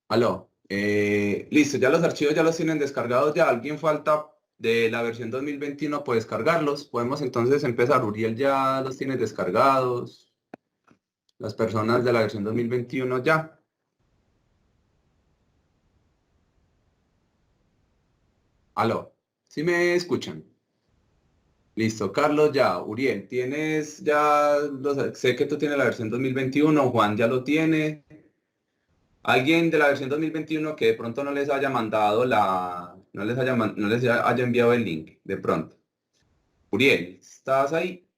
Aló. Listo, ya los archivos ya los tienen descargados. Ya alguien falta de la versión 2021 puede descargarlos. Podemos entonces empezar. Uriel ya los tiene descargados. Las personas de la versión 2021 ya. Aló. ¿Sí me escuchan? Listo, Carlos ya. Uriel, tienes ya sé que tú tienes la versión 2021. Juan ya lo tiene. Alguien de la versión 2021 que de pronto no les haya mandado no les haya enviado el link, de pronto. Uriel, ¿estás ahí?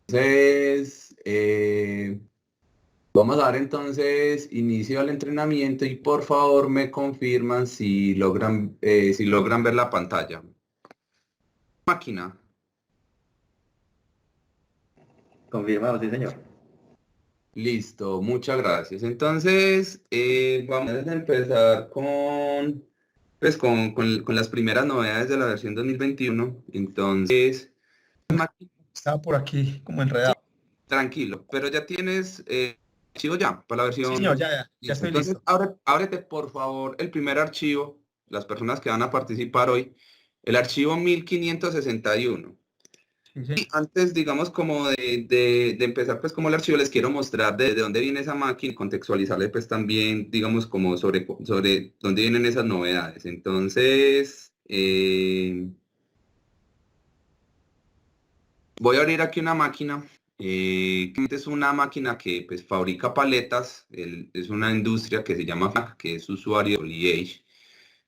Entonces, vamos a dar entonces inicio al entrenamiento y por favor me confirman si logran ver la pantalla. Máquina. Confirmado, sí, señor. Listo, muchas gracias. Entonces, vamos a empezar con las primeras novedades de la versión 2021. Entonces, máquina, Estaba por aquí como sí, enredado. tranquilo, pero ya tienes archivo ya para la Sí, señor, versión. ya Listo. estoy Entonces, listo. ábrete por favor el primer archivo, las personas que van a participar hoy, el archivo 1561. Sí, señor. Y antes, digamos, como de empezar, pues como el archivo, les quiero mostrar de dónde viene esa máquina y contextualizarle, pues también, digamos, como sobre dónde vienen esas novedades. Entonces, voy a abrir aquí una máquina. Es una máquina que pues, fabrica paletas. Es una industria que se llama FAC, que es usuario de Liège.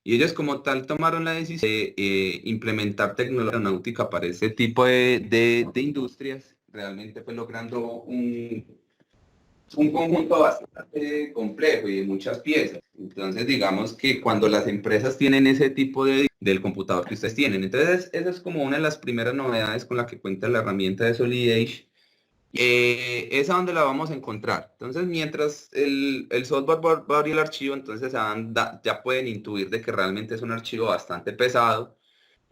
Y ellos como tal tomaron la decisión de implementar tecnología aeronáutica para ese tipo de industrias, realmente pues logrando un conjunto bastante complejo y de muchas piezas. Entonces digamos que cuando las empresas tienen ese tipo del computador que ustedes tienen, entonces esa es como una de las primeras novedades con la que cuenta la herramienta de Solid Edge. Es a donde la vamos a encontrar. Entonces, mientras el software va a abrir el archivo, entonces ya pueden intuir de que realmente es un archivo bastante pesado.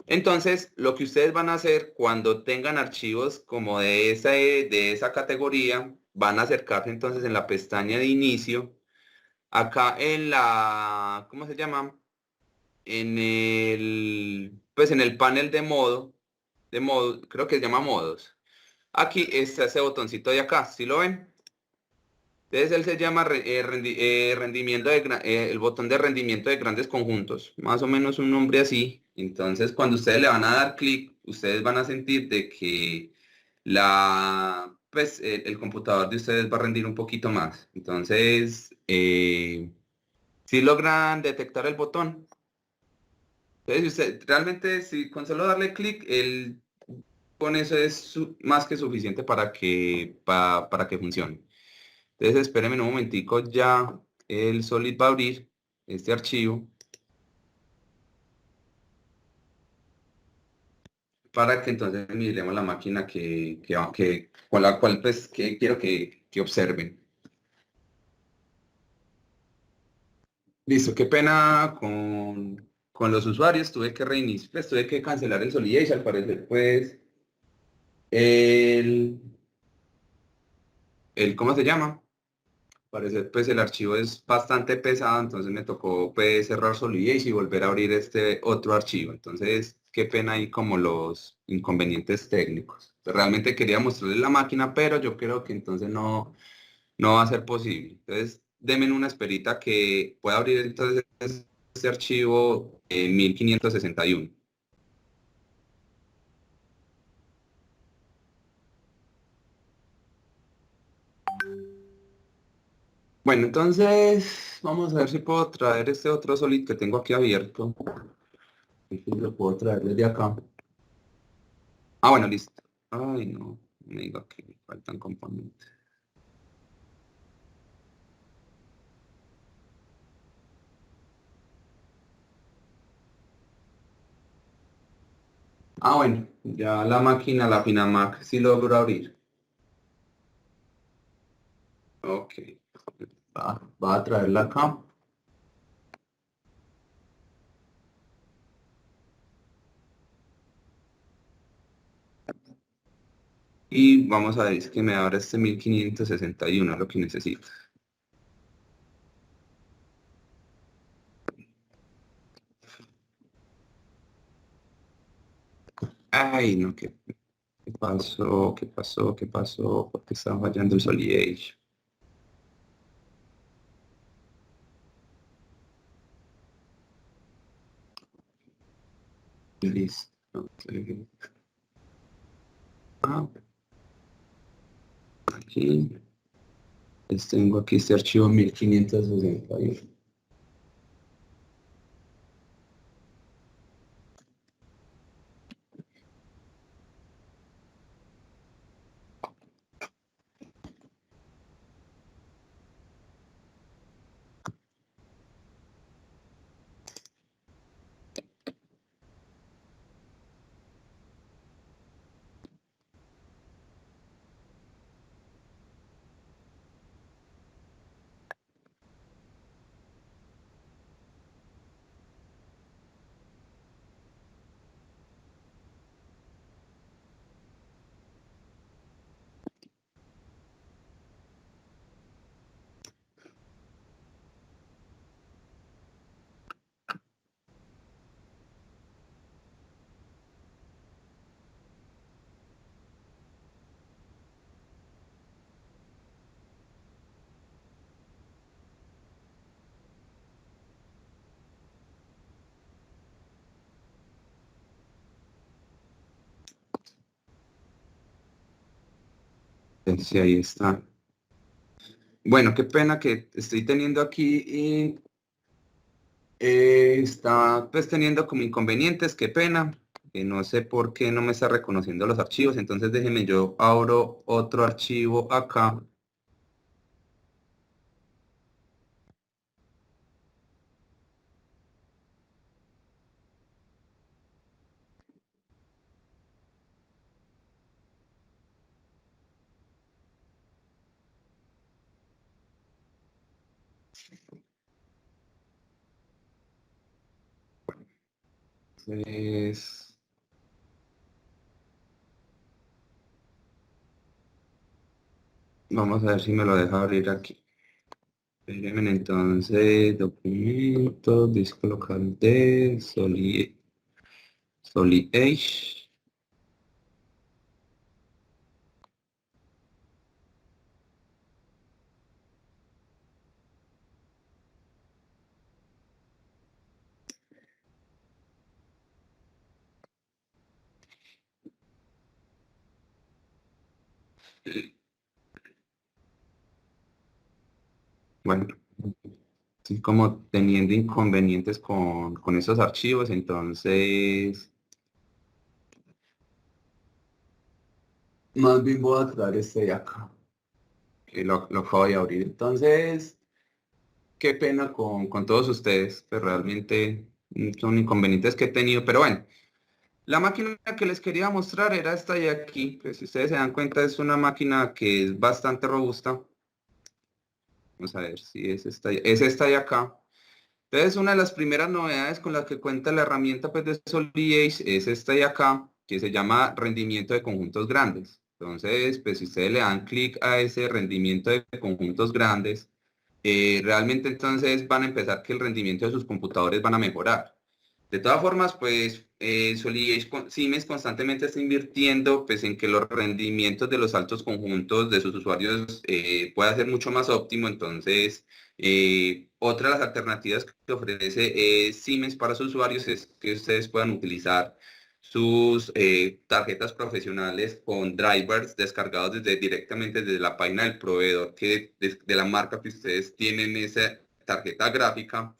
Entonces, lo que ustedes van a hacer cuando tengan archivos como de esa categoría, van a acercarse entonces en la pestaña de inicio, acá en ¿cómo se llama? Pues en el panel creo que se llama modos. Aquí está ese botoncito de acá, ¿sí lo ven? Entonces él se llama rendimiento el botón de rendimiento de grandes conjuntos, más o menos un nombre así. Entonces cuando ustedes le van a dar clic, ustedes van a sentir de que pues el computador de ustedes va a rendir un poquito más. Entonces, si logran detectar el botón, entonces realmente si con solo darle clic, él con eso es más que suficiente para que funcione. Entonces espérenme un momentico, ya el Solid va a abrir este archivo para que entonces miremos la máquina con la cual pues que quiero que observen. Listo, qué pena con los usuarios, tuve que reiniciar, pues tuve que cancelar el Solid Edge, al parecer pues el, ¿cómo se llama? Parece pues el archivo es bastante pesado, entonces me tocó pues cerrar Solidage y volver a abrir este otro archivo. Entonces, qué pena ahí como los inconvenientes técnicos. Realmente quería mostrarles la máquina, pero yo creo que entonces no va a ser posible. Entonces, denme una esperita que pueda abrir entonces este archivo 1561. Bueno, entonces vamos a ver si puedo traer este otro Solid que tengo aquí abierto. Si lo puedo traer desde acá. Ah, bueno, listo. Ay, no, me diga que me faltan componentes. Ah, bueno, ya la máquina, la Finamac, sí logro abrir. Ok, va a traerla acá. Y vamos a ver, es que me abra este 1561, lo que necesito. Ay, no, ¿qué pasó? ¿Qué pasó? ¿Qué pasó? ¿Por qué estaba fallando el Solid? Listo. Ah, aquí. Tengo aquí este archivo 1561. Sí, ahí está. Bueno, qué pena que estoy teniendo aquí y está pues teniendo como inconvenientes, qué pena. Que no sé por qué no me está reconociendo los archivos, entonces déjenme yo abro otro archivo acá. Entonces, vamos a ver si me lo deja abrir aquí. Espérenme, entonces, documentos, disco local de Solid Edge. Bueno, estoy como teniendo inconvenientes con esos archivos, entonces más bien voy a traer este de acá, que lo acabo de abrir. Entonces, qué pena con todos ustedes, pues realmente son inconvenientes que he tenido, pero bueno, la máquina que les quería mostrar era esta de aquí, pues si ustedes se dan cuenta es una máquina que es bastante robusta. Vamos a ver si es esta de acá. Entonces, una de las primeras novedades con las que cuenta la herramienta pues, de SolidEdge es esta de acá, que se llama rendimiento de conjuntos grandes. Entonces, pues si ustedes le dan clic a ese rendimiento de conjuntos grandes, realmente entonces van a empezar que el rendimiento de sus computadores van a mejorar. De todas formas, pues Siemens constantemente está invirtiendo pues, en que los rendimientos de los altos conjuntos de sus usuarios pueda ser mucho más óptimo. Entonces, otra de las alternativas que ofrece Siemens para sus usuarios es que ustedes puedan utilizar sus tarjetas profesionales con drivers descargados directamente desde la página del proveedor de la marca que ustedes tienen esa tarjeta gráfica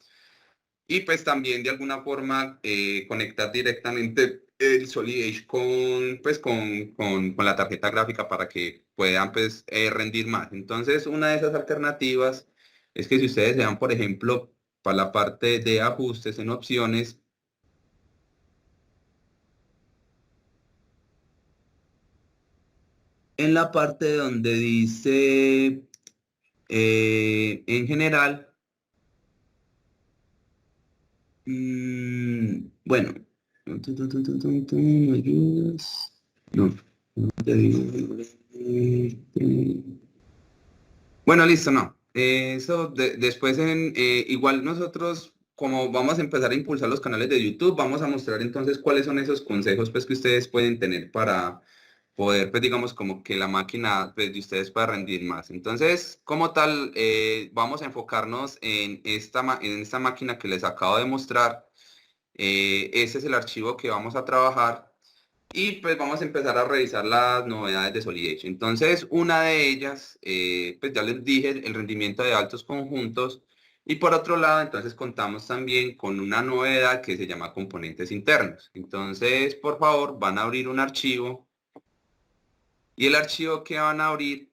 y pues también de alguna forma conectar directamente el Solid Edge con la tarjeta gráfica para que puedan pues rendir más. Entonces una de esas alternativas es que si ustedes se dan por ejemplo para la parte de ajustes en opciones, en la parte donde dice en general, bueno, ¿me ayudas? No. Bueno, listo, no. Eso después igual nosotros, como vamos a empezar a impulsar los canales de YouTube, vamos a mostrar entonces cuáles son esos consejos pues que ustedes pueden tener para poder, pues digamos, como que la máquina pues, de ustedes pueda rendir más. Entonces, como tal, vamos a enfocarnos en en esta máquina que les acabo de mostrar. Ese es el archivo que vamos a trabajar. Y pues vamos a empezar a revisar las novedades de Solid. Entonces, una de ellas, pues ya les dije, el rendimiento de altos conjuntos. Y por otro lado, entonces contamos también con una novedad que se llama componentes internos. Entonces, por favor, van a abrir un archivo. Y el archivo que van a abrir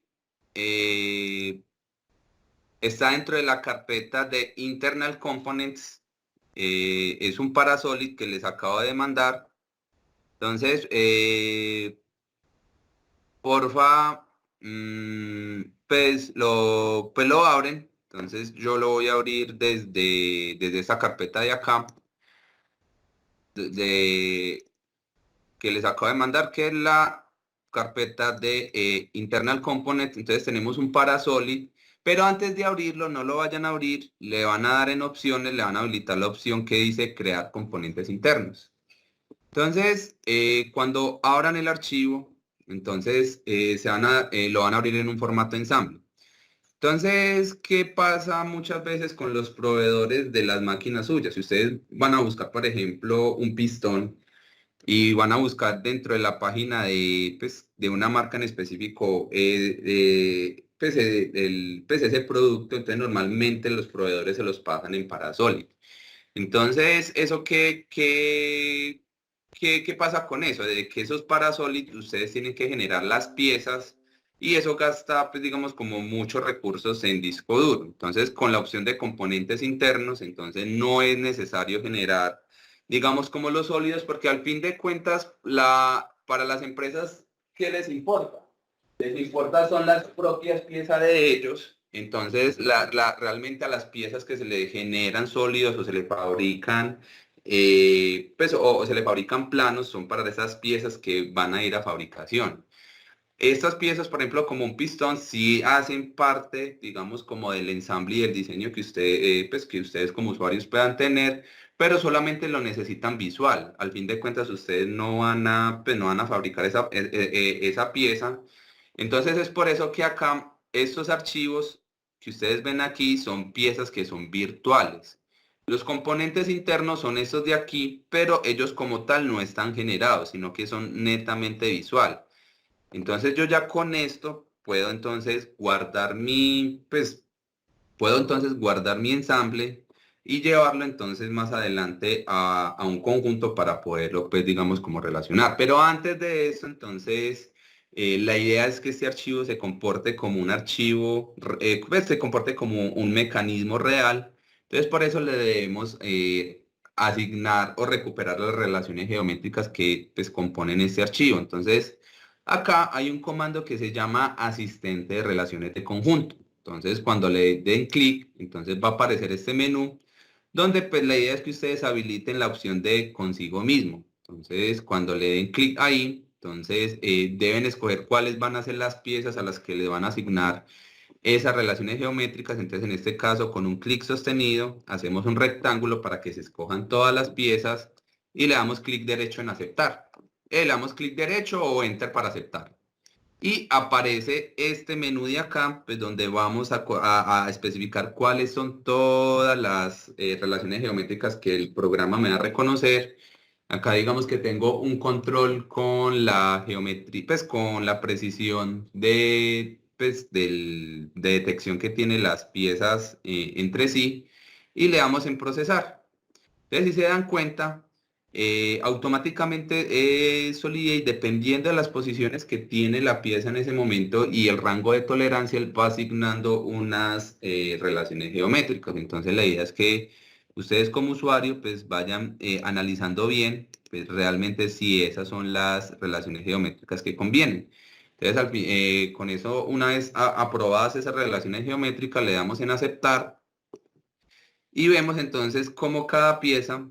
eh, está dentro de la carpeta de Internal Components. Es un Parasolid que les acabo de mandar. Entonces, porfa, pues lo abren. Entonces yo lo voy a abrir desde esta carpeta de acá, que les acabo de mandar, que es la carpeta de Internal Component. Entonces tenemos un Parasolid, pero antes de abrirlo, no lo vayan a abrir, le van a dar en opciones, le van a habilitar la opción que dice crear componentes internos. Entonces, cuando abran el archivo, entonces lo van a abrir en un formato ensamble. Entonces, ¿qué pasa muchas veces con los proveedores de las máquinas suyas? Si ustedes van a buscar, por ejemplo, un pistón y van a buscar dentro de la página pues, de una marca en específico pues, ese producto, entonces normalmente los proveedores se los pasan en Parasolid. Entonces, ¿eso qué pasa con eso? De que esos Parasolid ustedes tienen que generar las piezas y eso gasta, pues digamos, como muchos recursos en disco duro. Entonces, con la opción de componentes internos, entonces no es necesario generar, digamos, como los sólidos, porque al fin de cuentas, para las empresas, ¿qué les importa? Les importa son las propias piezas de ellos. Entonces, realmente a las piezas que se le generan sólidos o se le fabrican, pues, o se le fabrican planos, son para esas piezas que van a ir a fabricación. Estas piezas, por ejemplo, como un pistón, sí hacen parte, digamos, como del ensamble y del diseño que pues, que ustedes como usuarios puedan tener, pero solamente lo necesitan visual. Al fin de cuentas, ustedes pues, no van a fabricar esa pieza. Entonces es por eso que acá estos archivos que ustedes ven aquí son piezas que son virtuales. Los componentes internos son estos de aquí, pero ellos como tal no están generados, sino que son netamente visual. Entonces yo ya con esto puedo entonces puedo entonces guardar mi ensamble y llevarlo entonces más adelante a un conjunto para poderlo, pues digamos, como relacionar. Pero antes de eso, entonces, la idea es que este archivo se comporte como un archivo, pues se comporte como un mecanismo real. Entonces, por eso le debemos asignar o recuperar las relaciones geométricas que pues componen este archivo. Entonces, acá hay un comando que se llama asistente de relaciones de conjunto. Entonces, cuando le den clic, entonces va a aparecer este menú donde pues la idea es que ustedes habiliten la opción de consigo mismo. Entonces, cuando le den clic ahí, entonces deben escoger cuáles van a ser las piezas a las que le van a asignar esas relaciones geométricas. Entonces, en este caso, con un clic sostenido, hacemos un rectángulo para que se escojan todas las piezas y le damos clic derecho en aceptar. Le damos clic derecho o enter para aceptar. Y aparece este menú de acá, pues donde vamos a especificar cuáles son todas las relaciones geométricas que el programa me va a reconocer. Acá digamos que tengo un control con la geometría, pues con la precisión de detección que tienen las piezas entre sí y le damos en procesar. Entonces, si se dan cuenta, automáticamente Solidity, dependiendo de las posiciones que tiene la pieza en ese momento y el rango de tolerancia, él va asignando unas relaciones geométricas. Entonces, la idea es que ustedes como usuario pues vayan analizando bien pues, realmente si esas son las relaciones geométricas que convienen. Entonces, con eso, una vez aprobadas esas relaciones geométricas, le damos en aceptar y vemos entonces cómo cada pieza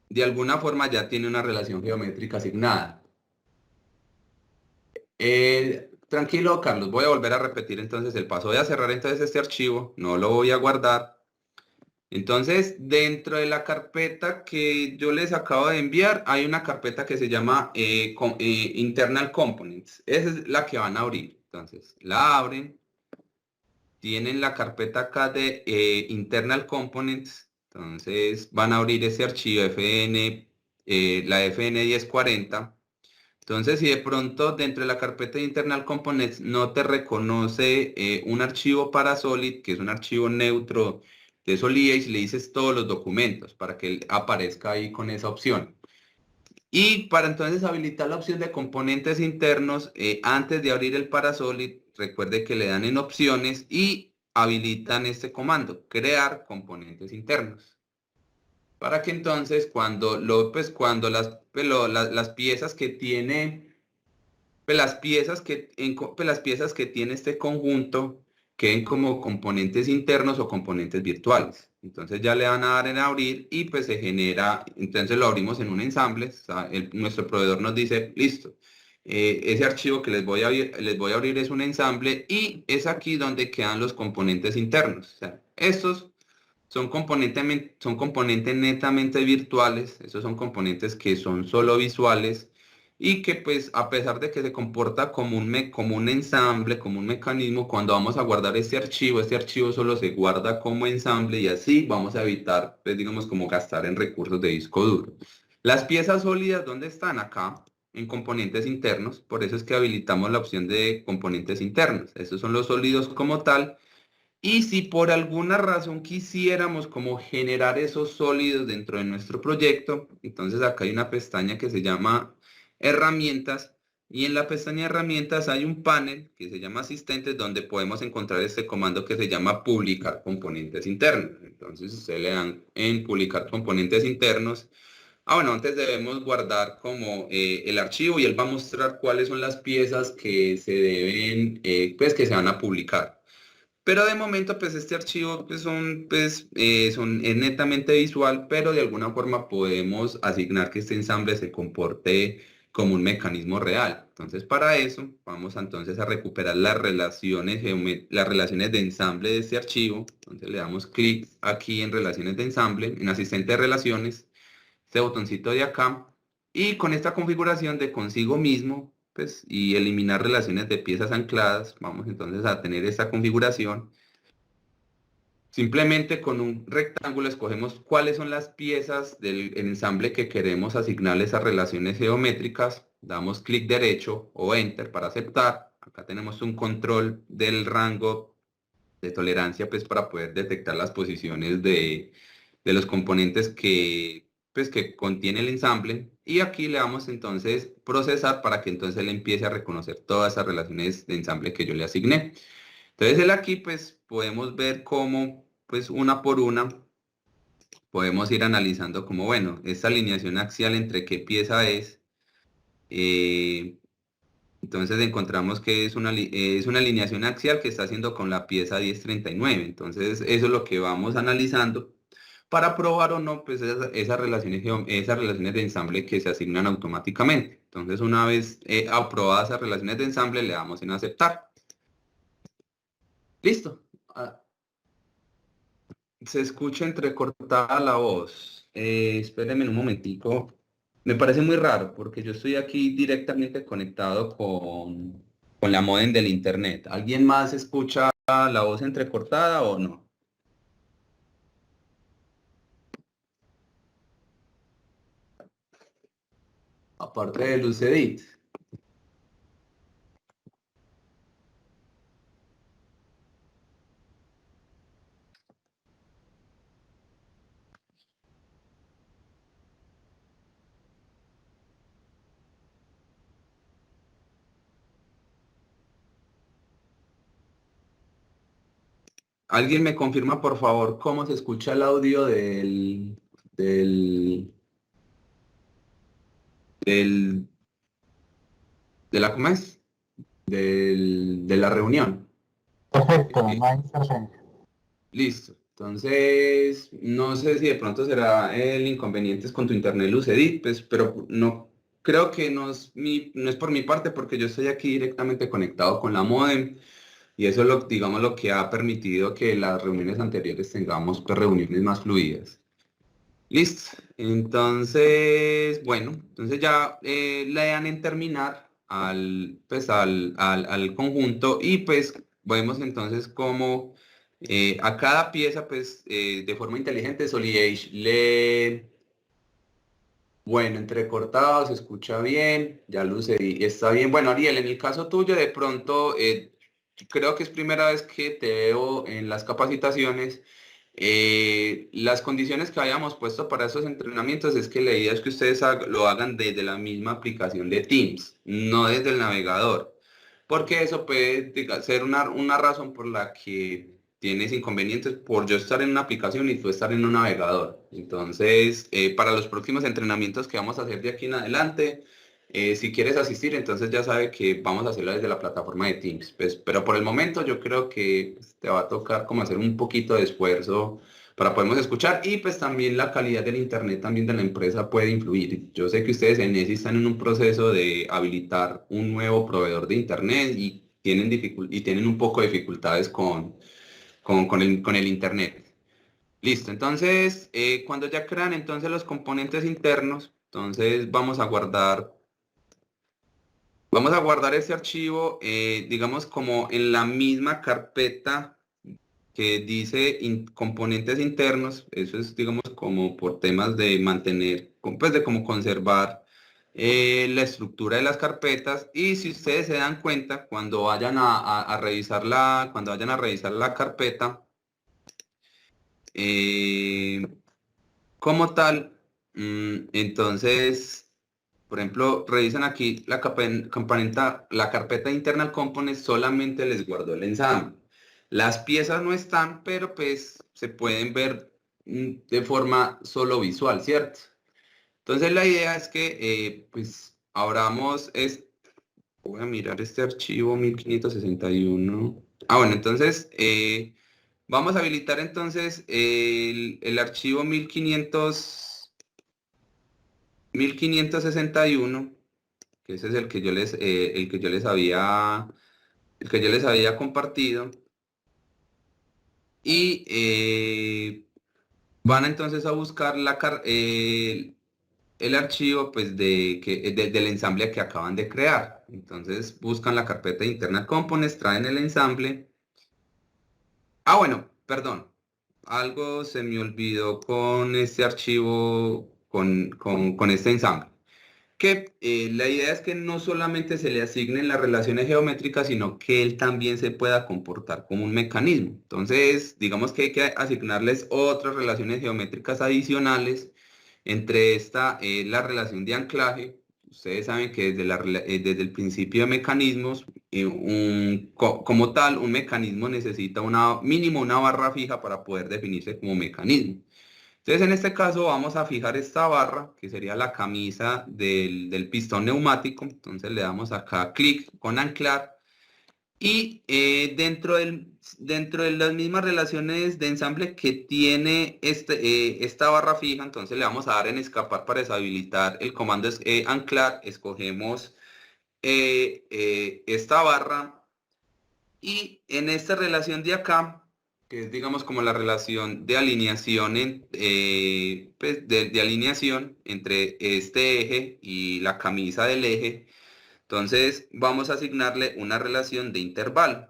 de alguna forma ya tiene una relación geométrica asignada. Tranquilo, Carlos, voy a volver a repetir entonces el paso. Voy a cerrar entonces este archivo, no lo voy a guardar. Entonces, dentro de la carpeta que yo les acabo de enviar, hay una carpeta que se llama Internal Components. Esa es la que van a abrir. Entonces, la abren. Tienen la carpeta acá de Internal Components. Entonces, van a abrir ese archivo FN, la FN 1040. Entonces, si de pronto dentro de la carpeta de Internal Components no te reconoce un archivo para Solid, que es un archivo neutro de Solidage, le dices todos los documentos para que él aparezca ahí con esa opción. Y para entonces habilitar la opción de componentes internos, antes de abrir el Parasolid, recuerde que le dan en opciones y habilitan este comando, crear componentes internos. Para que entonces cuando las piezas que tiene, las piezas que tiene este conjunto queden como componentes internos o componentes virtuales. Entonces ya le van a dar en abrir y pues se genera, entonces lo abrimos en un ensamble. O sea, nuestro proveedor nos dice, listo, ese archivo que les voy a abrir es un ensamble y es aquí donde quedan los componentes internos. O sea, estos son componentes netamente virtuales, esos son componentes que son solo visuales y que pues a pesar de que se comporta como un ensamble, como un mecanismo, cuando vamos a guardar este archivo solo se guarda como ensamble y así vamos a evitar, pues digamos, como gastar en recursos de disco duro. Las piezas sólidas, ¿dónde están? Acá, en componentes internos, por eso es que habilitamos la opción de componentes internos. Estos son los sólidos como tal. Y si por alguna razón quisiéramos como generar esos sólidos dentro de nuestro proyecto, entonces acá hay una pestaña que se llama herramientas y en la pestaña herramientas hay un panel que se llama asistentes donde podemos encontrar este comando que se llama publicar componentes internos. Entonces ustedes le dan en publicar componentes internos. Bueno, antes debemos guardar como el archivo y él va a mostrar cuáles son las piezas que se deben, pues que se van a publicar. Pero de momento, pues este archivo es netamente visual, pero de alguna forma podemos asignar que este ensamble se comporte como un mecanismo real. Entonces, para eso, vamos entonces a recuperar las relaciones de ensamble de este archivo. Entonces, le damos clic aquí en relaciones de ensamble, en asistente de relaciones, este botoncito de acá, y con esta configuración de consigo mismo, pues, y eliminar relaciones de piezas ancladas, vamos entonces a tener esta configuración. Simplemente con un rectángulo escogemos cuáles son las piezas del ensamble que queremos asignarles a relaciones geométricas, damos clic derecho o enter para aceptar. Acá tenemos un control del rango de tolerancia, pues, para poder detectar las posiciones de los componentes que contiene el ensamble. Y aquí le damos entonces procesar para que entonces él empiece a reconocer todas esas relaciones de ensamble que yo le asigné. Entonces él aquí pues podemos ver cómo pues una por una podemos ir analizando como bueno, esta alineación axial entre qué pieza es. eh, entonces encontramos que es una alineación axial que está haciendo con la pieza 1039. Entonces eso es lo que vamos analizando para probar o no pues esas relaciones de ensamble que se asignan automáticamente. Entonces una vez aprobadas esas relaciones de ensamble le damos en aceptar. Listo. Se escucha entrecortada la voz. Espérenme un momentico. Me parece muy raro porque yo estoy aquí directamente conectado con la modem del internet. ¿Alguien más escucha la voz entrecortada o no? Aparte de Lucedit. ¿Alguien me confirma, por favor, cómo se escucha el audio del, del, ¿cómo es? De la reunión? Perfecto, 9%. Listo. Entonces, no sé si de pronto será el inconveniente es con tu internet Lucedit, pues, pero no creo que no es por mi parte porque yo estoy aquí directamente conectado con la modem y eso es digamos, lo que ha permitido que las reuniones anteriores tengamos pues, reuniones más fluidas. Listo. Entonces, bueno, entonces ya le dan en terminar al conjunto y pues vemos entonces cómo a cada pieza pues de forma inteligente Solidage bueno, entrecortado, se escucha bien, ya luce y está bien. Bueno, Ariel, en el caso tuyo de pronto creo que es primera vez que te veo en las capacitaciones. Las condiciones que habíamos puesto para esos entrenamientos es que la idea es que ustedes lo hagan desde la misma aplicación de Teams, no desde el navegador, porque eso puede ser una razón por la que tienes inconvenientes por yo estar en una aplicación y tú estar en un navegador. Entonces, para los próximos entrenamientos que vamos a hacer de aquí en adelante, si quieres asistir, entonces ya sabe que vamos a hacerlo desde la plataforma de Teams. Pues, pero por el momento yo creo que pues, te va a tocar como hacer un poquito de esfuerzo para podernos escuchar y pues también la calidad del internet también de la empresa puede influir. Yo sé que ustedes en ESI están en un proceso de habilitar un nuevo proveedor de internet y tienen un poco de dificultades con el internet. Listo, entonces cuando ya crean entonces los componentes internos, entonces vamos a guardar este archivo, digamos, como en la misma carpeta que dice componentes internos. Eso es, digamos, como por temas de mantener, pues de como conservar la estructura de las carpetas. Y si ustedes se dan cuenta, cuando vayan cuando vayan a revisar la carpeta, eh, como tal, entonces, por ejemplo, revisan aquí la carpeta internal components, solamente les guardó el ensamble. Las piezas no están, pero pues se pueden ver de forma solo visual, ¿cierto? Entonces la idea es que pues voy a mirar este archivo 1561. Ah, bueno, entonces vamos a habilitar entonces el archivo 1561, que ese es el que yo les había compartido. Y van entonces a buscar el archivo pues, del ensamble que acaban de crear. Entonces buscan la carpeta interna components, traen el ensamble. Ah, bueno, perdón. Algo se me olvidó con este archivo, con este ensamble. Que la idea es que no solamente se le asignen las relaciones geométricas, sino que él también se pueda comportar como un mecanismo. Entonces, digamos que hay que asignarles otras relaciones geométricas adicionales. Entre esta, la relación de anclaje. Ustedes saben que desde el principio de mecanismos, como tal, un mecanismo necesita mínimo una barra fija para poder definirse como mecanismo. Entonces, en este caso vamos a fijar esta barra, que sería la camisa del pistón neumático. Entonces le damos acá clic con anclar. Y dentro de las mismas relaciones de ensamble que tiene esta barra fija, entonces le vamos a dar en escapar para deshabilitar el comando anclar. Escogemos esta barra. Y en esta relación de acá, que es digamos como la relación de alineación, pues, de alineación entre este eje y la camisa del eje, entonces vamos a asignarle una relación de intervalo.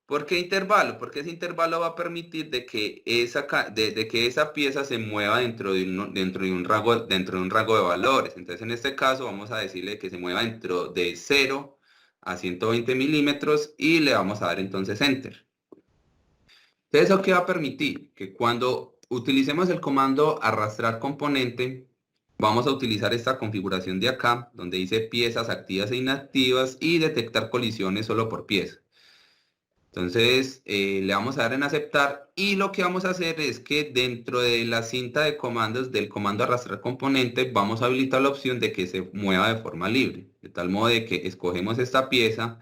¿Por qué intervalo? Porque ese intervalo va a permitir de que esa pieza se mueva dentro de un rango de valores. Entonces, en este caso, vamos a decirle que se mueva dentro de 0 a 120 milímetros y le vamos a dar entonces Enter. Entonces, ¿eso qué va a permitir? Que cuando utilicemos el comando arrastrar componente, vamos a utilizar esta configuración de acá, donde dice piezas activas e inactivas y detectar colisiones solo por pieza. Entonces le vamos a dar en aceptar y lo que vamos a hacer es que dentro de la cinta de comandos del comando arrastrar componente vamos a habilitar la opción de que se mueva de forma libre, de tal modo de que escogemos esta pieza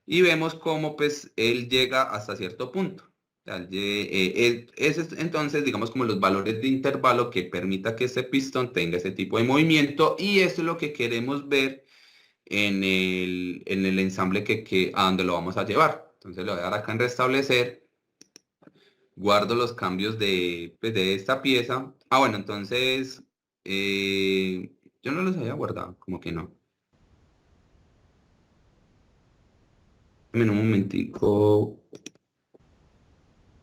y vemos cómo pues él llega hasta cierto punto. Ese es entonces, digamos, como los valores de intervalo que permita que este pistón tenga ese tipo de movimiento, y eso es lo que queremos ver en el ensamble a donde lo vamos a llevar. Entonces le voy a dar acá en restablecer, guardo los cambios pues, de esta pieza. Bueno, entonces yo no los había guardado, como que no. En un momentico.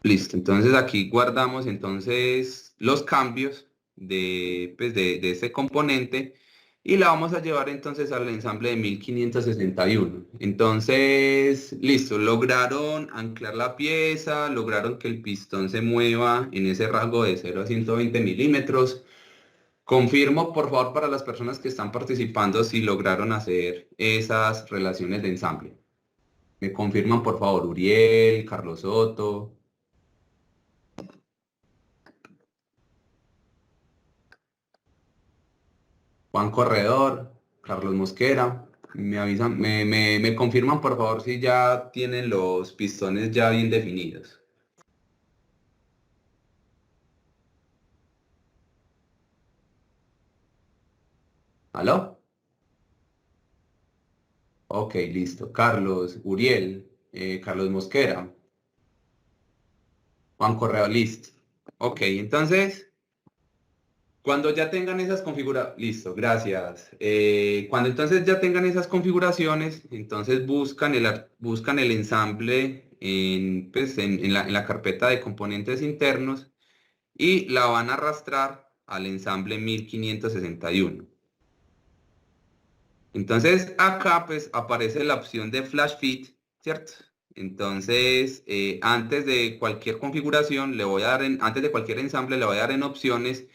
Listo, entonces aquí guardamos entonces los cambios pues de ese componente, y la vamos a llevar entonces al ensamble de 1561. Entonces, listo, lograron anclar la pieza, lograron que el pistón se mueva en ese rango de 0 a 120 milímetros. Confirmo, por favor, para las personas que están participando si lograron hacer esas relaciones de ensamble. Me confirman, por favor, Uriel, Carlos Soto. Juan Corredor, Carlos Mosquera, me avisan, me confirman por favor si ya tienen los pistones ya bien definidos. ¿Aló? Ok, listo. Carlos, Uriel, Carlos Mosquera, Juan Corredor, listo. Ok, entonces, cuando ya tengan esas configuraciones, listo, gracias. Cuando entonces ya tengan esas configuraciones, entonces buscan el ensamble pues, en la carpeta de componentes internos, y la van a arrastrar al ensamble 1561. Entonces acá pues aparece la opción de Flash Fit, ¿cierto? Entonces antes de cualquier configuración antes de cualquier ensamble le voy a dar en opciones,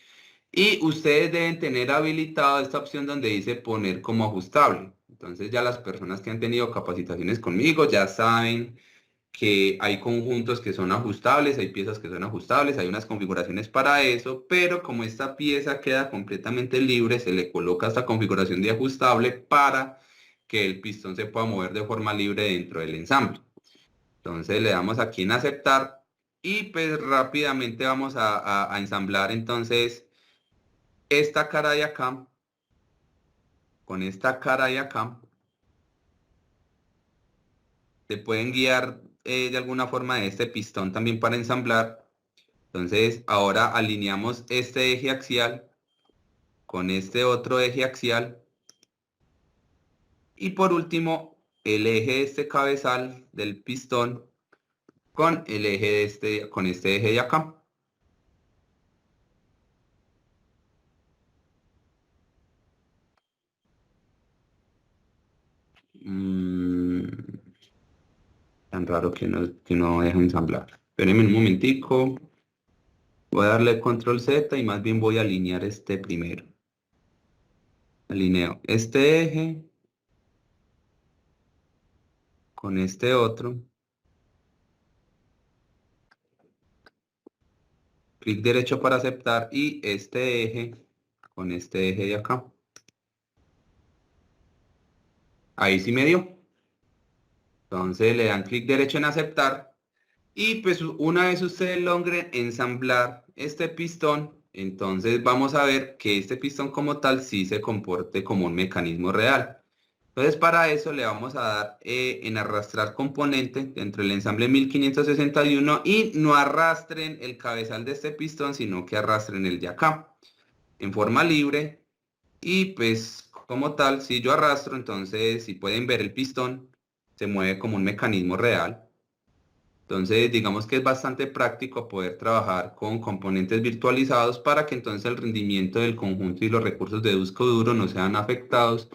y ustedes deben tener habilitado esta opción donde dice poner como ajustable. Entonces ya las personas que han tenido capacitaciones conmigo ya saben que hay conjuntos que son ajustables, hay piezas que son ajustables, hay unas configuraciones para eso, pero como esta pieza queda completamente libre, se le coloca esta configuración de ajustable para que el pistón se pueda mover de forma libre dentro del ensamble. Entonces le damos aquí en aceptar, y pues rápidamente vamos a ensamblar entonces esta cara de acá con esta cara de acá. Se pueden guiar de alguna forma de este pistón también para ensamblar. Entonces ahora alineamos este eje axial con este otro eje axial, y por último el eje de este cabezal del pistón con el eje con este eje de acá. Mm, Tan raro que no deja ensamblar. Espérenme un momentico. Voy a darle control Z y más bien voy a alinear este primero. Alineo este eje con este otro. Clic derecho para aceptar, y este eje con este eje de acá. Ahí sí me dio. Entonces le dan clic derecho en aceptar, y pues una vez ustedes logren ensamblar este pistón, entonces vamos a ver que este pistón como tal sí se comporte como un mecanismo real. Entonces para eso le vamos a dar en arrastrar componente dentro del ensamble 1561, y no arrastren el cabezal de este pistón, sino que arrastren el de acá en forma libre. Y pues como tal, si yo arrastro, entonces si pueden ver el pistón se mueve como un mecanismo real. Entonces digamos que es bastante práctico poder trabajar con componentes virtualizados para que entonces el rendimiento del conjunto y los recursos de disco duro no sean afectados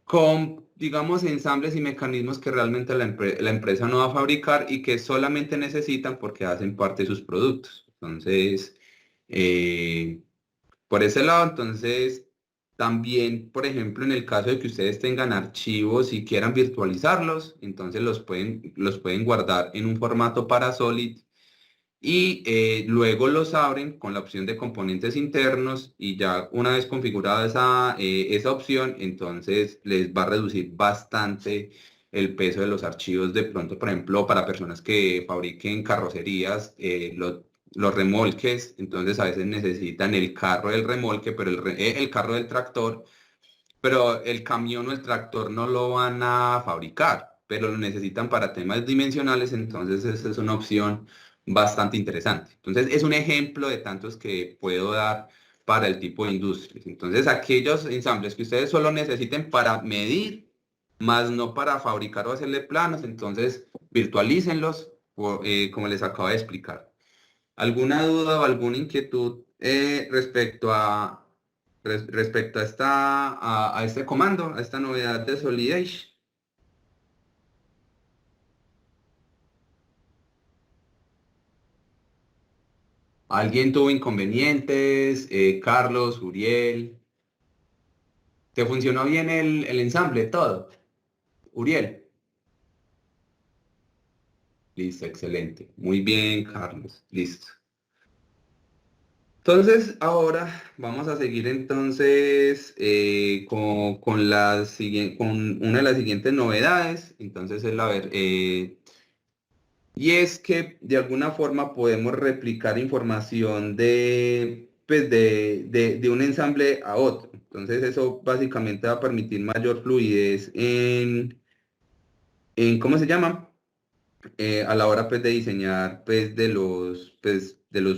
con, digamos, ensambles y mecanismos que realmente la empresa no va a fabricar y que solamente necesitan porque hacen parte de sus productos. Entonces, eh, por ese lado, entonces, también, por ejemplo, en el caso de que ustedes tengan archivos y quieran virtualizarlos, entonces los pueden guardar en un formato para Solid, y luego los abren con la opción de componentes internos, y ya una vez configurada esa opción, entonces les va a reducir bastante el peso de los archivos de pronto, por ejemplo, para personas que fabriquen carrocerías, los remolques, entonces a veces necesitan el carro del remolque, pero el carro del tractor, pero el camión o el tractor no lo van a fabricar, pero lo necesitan para temas dimensionales, entonces esa es una opción bastante interesante. Entonces es un ejemplo de tantos que puedo dar para el tipo de industrias. Entonces aquellos ensambles que ustedes solo necesiten para medir, más no para fabricar o hacerle planos, entonces virtualícenlos, como les acabo de explicar. ¿Alguna duda o alguna inquietud respecto a a este comando, a esta novedad de Solidage? ¿Alguien tuvo inconvenientes? Carlos, Uriel. ¿Te funcionó bien el ensamble, todo? Uriel. Listo, excelente. Muy bien, Carlos. Listo. Entonces, ahora vamos a seguir entonces con una de las siguientes novedades. Entonces, y es que de alguna forma podemos replicar información pues de un ensamble a otro. Entonces, eso básicamente va a permitir mayor fluidez ¿cómo se llama? A la hora pues de diseñar de los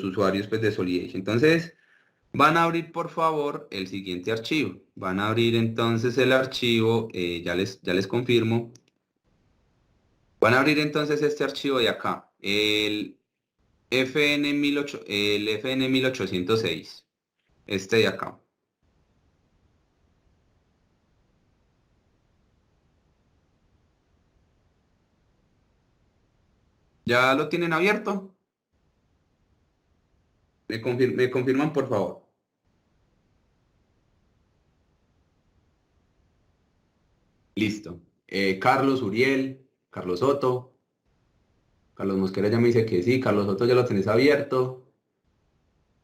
usuarios pues de Solidage. Entonces, van a abrir, por favor, el siguiente archivo. Van a abrir entonces el archivo, ya les confirmo. Van a abrir entonces este archivo de acá, el FN 1806, este de acá. ¿Ya lo tienen abierto? Me confirman, por favor. Listo. Carlos, Uriel, Carlos Soto. Carlos Mosquera ya me dice que sí. Carlos Soto ya lo tenés abierto.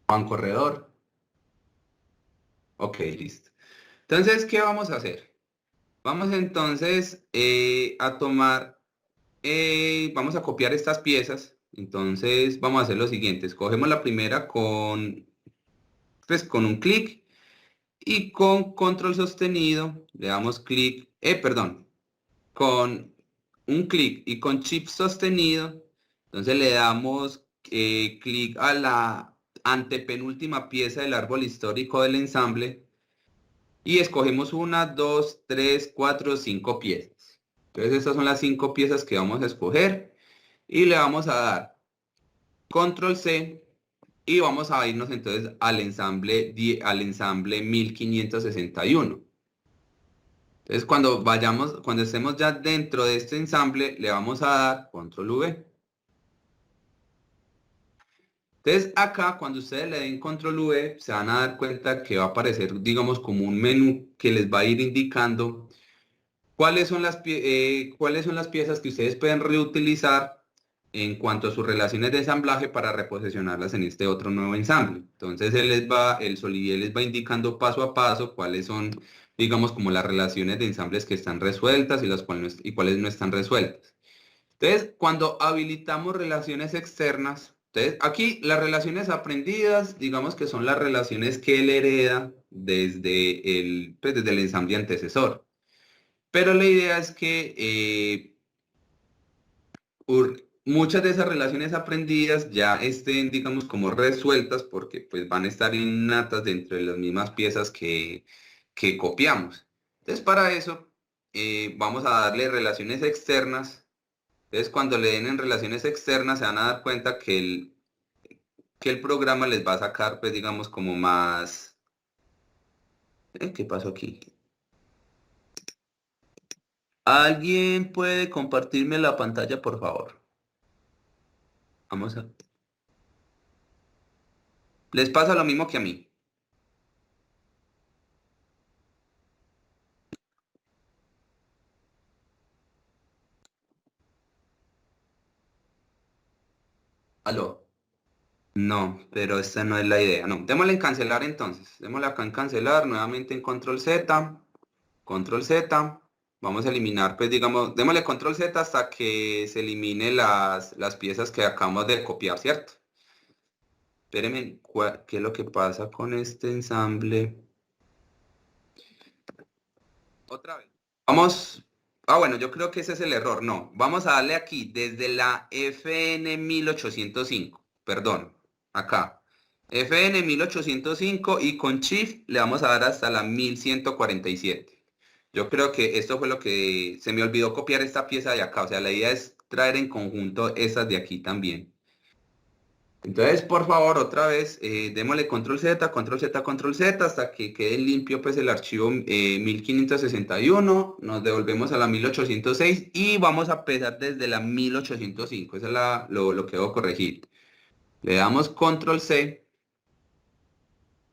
Juan Corredor. Ok, listo. Entonces, ¿qué vamos a hacer? Vamos entonces a tomar, vamos a copiar estas piezas. Entonces, vamos a hacer lo siguiente. Escogemos la primera con un clic y con control sostenido le damos clic, perdón, con un clic y con shift sostenido. Entonces le damos clic a la antepenúltima pieza del árbol histórico del ensamble y escogemos una, dos, tres, cuatro, cinco piezas. Entonces estas son las cinco piezas que vamos a escoger y le vamos a dar control C y vamos a irnos entonces al ensamble 1561. Entonces cuando estemos ya dentro de este ensamble, le vamos a dar control V. Entonces acá cuando ustedes le den control V, se van a dar cuenta que va a aparecer, digamos, como un menú que les va a ir indicando cuáles son las piezas que ustedes pueden reutilizar en cuanto a sus relaciones de ensamblaje para reposicionarlas en este otro nuevo ensamble. Entonces el Solidier les va indicando paso a paso cuáles son, digamos, como las relaciones de ensambles que están resueltas y y cuáles no están resueltas. Entonces, cuando habilitamos relaciones externas, entonces aquí las relaciones aprendidas, digamos que son las relaciones que él hereda desde el ensamble antecesor. Pero la idea es que muchas de esas relaciones aprendidas ya estén, digamos, como resueltas porque pues van a estar innatas dentro de las mismas piezas que copiamos. Entonces, para eso vamos a darle relaciones externas. Entonces, cuando le den en relaciones externas, se van a dar cuenta que el programa les va a sacar, pues, digamos, como más... ¿Qué pasó aquí? ¿Alguien puede compartirme la pantalla, por favor? Vamos a... Les pasa lo mismo que a mí. ¿Aló? No, pero esta no es la idea. No, démosle en cancelar entonces. Démosle acá en cancelar, nuevamente en control Z, control Z. Vamos a eliminar, pues digamos, démosle control Z hasta que se elimine las piezas que acabamos de copiar, ¿cierto? Espérenme, ¿qué es lo que pasa con este ensamble? Otra vez. Vamos, bueno, yo creo que ese es el error, no. Vamos a darle aquí, desde la FN 1805, perdón, acá. FN 1805 y con Shift le vamos a dar hasta la 1147. Yo creo que esto fue lo que se me olvidó copiar esta pieza de acá, o sea, la idea es traer en conjunto esas de aquí también. Entonces, por favor, otra vez, démosle control Z, control Z, control Z, hasta que quede limpio pues el archivo 1561, nos devolvemos a la 1806 y vamos a empezar desde la 1805, eso es lo que debo corregir. Le damos control C,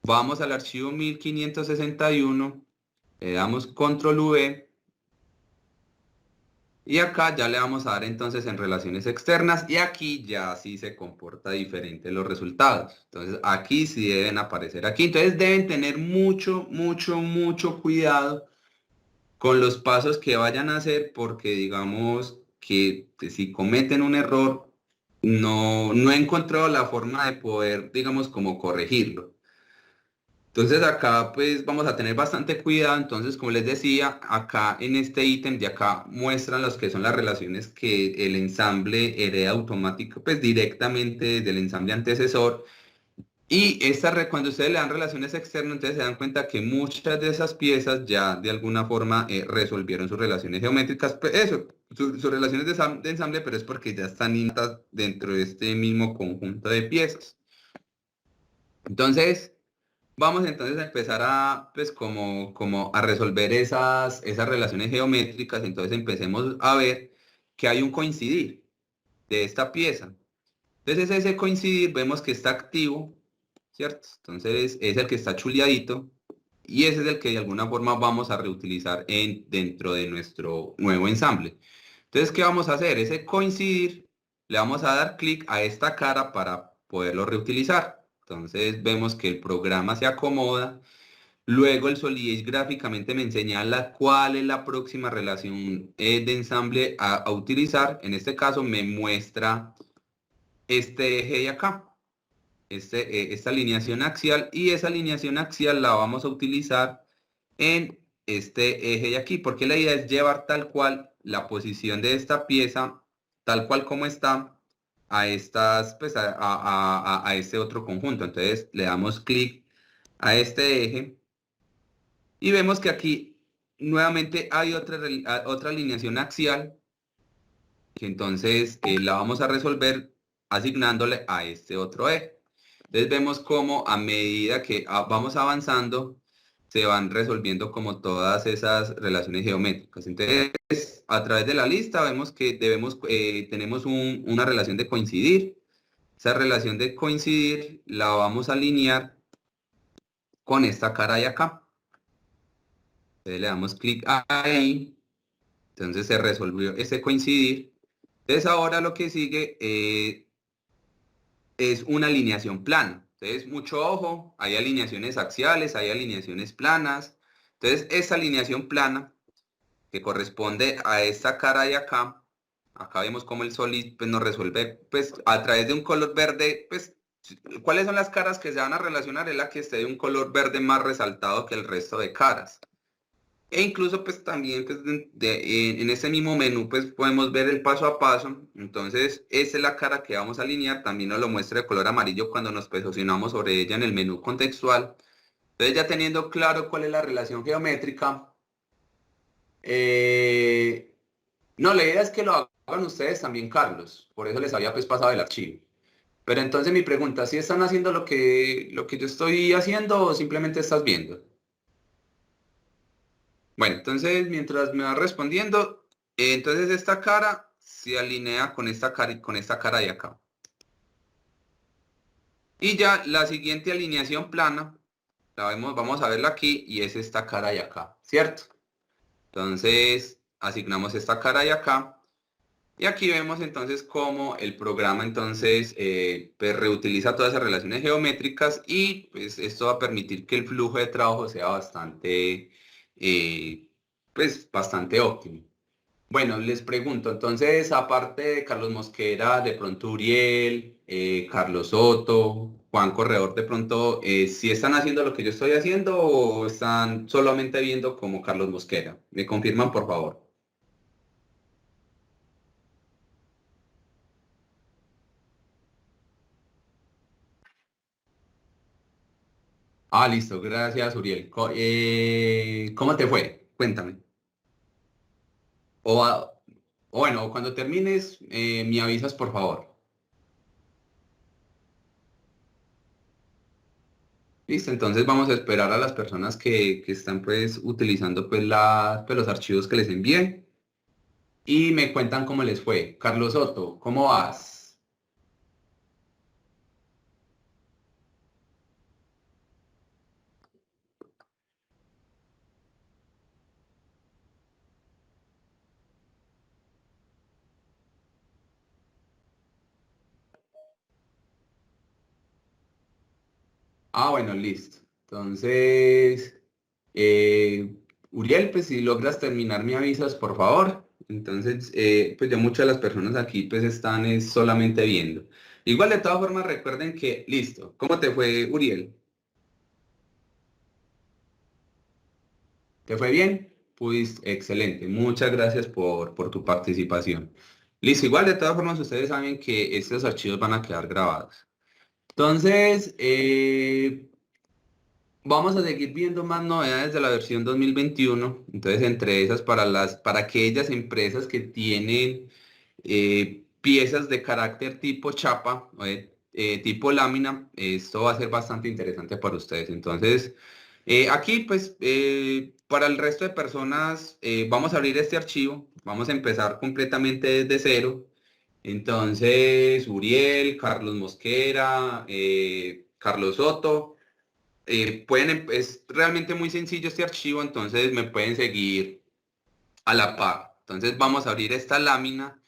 vamos al archivo 1561, le damos control V, y acá ya le vamos a dar entonces en relaciones externas y aquí ya sí se comporta diferente los resultados. Entonces aquí sí deben aparecer aquí. Entonces deben tener mucho, mucho, mucho cuidado con los pasos que vayan a hacer porque digamos que si cometen un error no he encontrado la forma de poder, digamos, como corregirlo. Entonces acá pues vamos a tener bastante cuidado, entonces como les decía, acá en este ítem de acá muestran los que son las relaciones que el ensamble hereda automático, pues directamente del ensamble antecesor. Y cuando ustedes le dan relaciones externas, entonces se dan cuenta que muchas de esas piezas ya de alguna forma resolvieron sus relaciones geométricas, pues eso, sus relaciones de ensamble, pero es porque ya están intas dentro de este mismo conjunto de piezas. Entonces... Vamos entonces a empezar a, pues, como a resolver esas relaciones geométricas. Entonces empecemos a ver que hay un coincidir de esta pieza. Entonces ese coincidir vemos que está activo, ¿cierto? Entonces es el que está chuleadito y ese es el que de alguna forma vamos a reutilizar dentro de nuestro nuevo ensamble. Entonces, ¿qué vamos a hacer? Ese coincidir, le vamos a dar clic a esta cara para poderlo reutilizar. Entonces vemos que el programa se acomoda. Luego el Solidage gráficamente me señala cuál es la próxima relación de ensamble a utilizar. En este caso me muestra este eje de acá, esta alineación axial, y esa alineación axial la vamos a utilizar en este eje de aquí, porque la idea es llevar tal cual la posición de esta pieza, tal cual como está, a estas, pues a este otro conjunto. Entonces le damos clic a este eje y vemos que aquí nuevamente hay otra alineación axial que entonces la vamos a resolver asignándole a este otro eje. Entonces vemos cómo a medida que vamos avanzando se van resolviendo como todas esas relaciones geométricas. Entonces, a través de la lista vemos que tenemos una relación de coincidir. Esa relación de coincidir la vamos a alinear con esta cara de acá. Entonces le damos clic ahí. Entonces se resolvió ese coincidir. Entonces ahora lo que sigue es una alineación plana. Entonces, mucho ojo, hay alineaciones axiales, hay alineaciones planas. Entonces, esta alineación plana, que corresponde a esta cara de acá, acá vemos cómo el Solid pues, nos resuelve pues, a través de un color verde, pues, ¿cuáles son las caras que se van a relacionar? Es la que esté de un color verde más resaltado que el resto de caras. E incluso pues también pues, en ese mismo menú pues podemos ver el paso a paso. Entonces esa es la cara que vamos a alinear. También nos lo muestra de color amarillo cuando nos posicionamos sobre ella en el menú contextual. Entonces ya teniendo claro cuál es la relación geométrica. No, la idea es que lo hagan ustedes también, Carlos. Por eso les había pues pasado el archivo. Pero entonces mi pregunta, ¿si están haciendo lo que yo estoy haciendo o simplemente estás viendo? Bueno, entonces mientras me va respondiendo, entonces esta cara se alinea con esta cara y con esta cara de acá. Y ya la siguiente alineación plana, vamos a verla aquí y es esta cara de acá, ¿cierto? Entonces asignamos esta cara de acá y aquí vemos entonces cómo el programa entonces pues, reutiliza todas esas relaciones geométricas y pues esto va a permitir que el flujo de trabajo sea bastante pues bastante óptimo. Bueno, les pregunto, entonces, aparte de Carlos Mosquera, de pronto Uriel, Carlos Soto, Juan Corredor, de pronto, ¿sí están haciendo lo que yo estoy haciendo o están solamente viendo como Carlos Mosquera? ¿Me confirman, por favor? Ah, listo, gracias, Uriel. ¿Cómo te fue? Cuéntame. O, o bueno, cuando termines, me avisas, por favor. Listo, entonces vamos a esperar a las personas que están pues utilizando pues, pues los archivos que les envié y me cuentan cómo les fue. Carlos Soto, ¿cómo vas? Ah, bueno, listo. Entonces, Uriel, pues si logras terminar me avisas, por favor. Entonces, pues ya muchas de las personas aquí pues están solamente viendo. Igual de todas formas recuerden que, listo. ¿Cómo te fue, Uriel? ¿Te fue bien? Pues excelente. Muchas gracias por tu participación. Listo, igual de todas formas ustedes saben que estos archivos van a quedar grabados. Entonces, vamos a seguir viendo más novedades de la versión 2021. Entonces, entre esas, para aquellas empresas que tienen piezas de carácter tipo chapa, tipo lámina, esto va a ser bastante interesante para ustedes. Entonces, aquí, pues, para el resto de personas, vamos a abrir este archivo. Vamos a empezar completamente desde cero. Entonces, Uriel, Carlos Mosquera, Carlos Soto. Es realmente muy sencillo este archivo, entonces me pueden seguir a la par. Entonces vamos a abrir esta lámina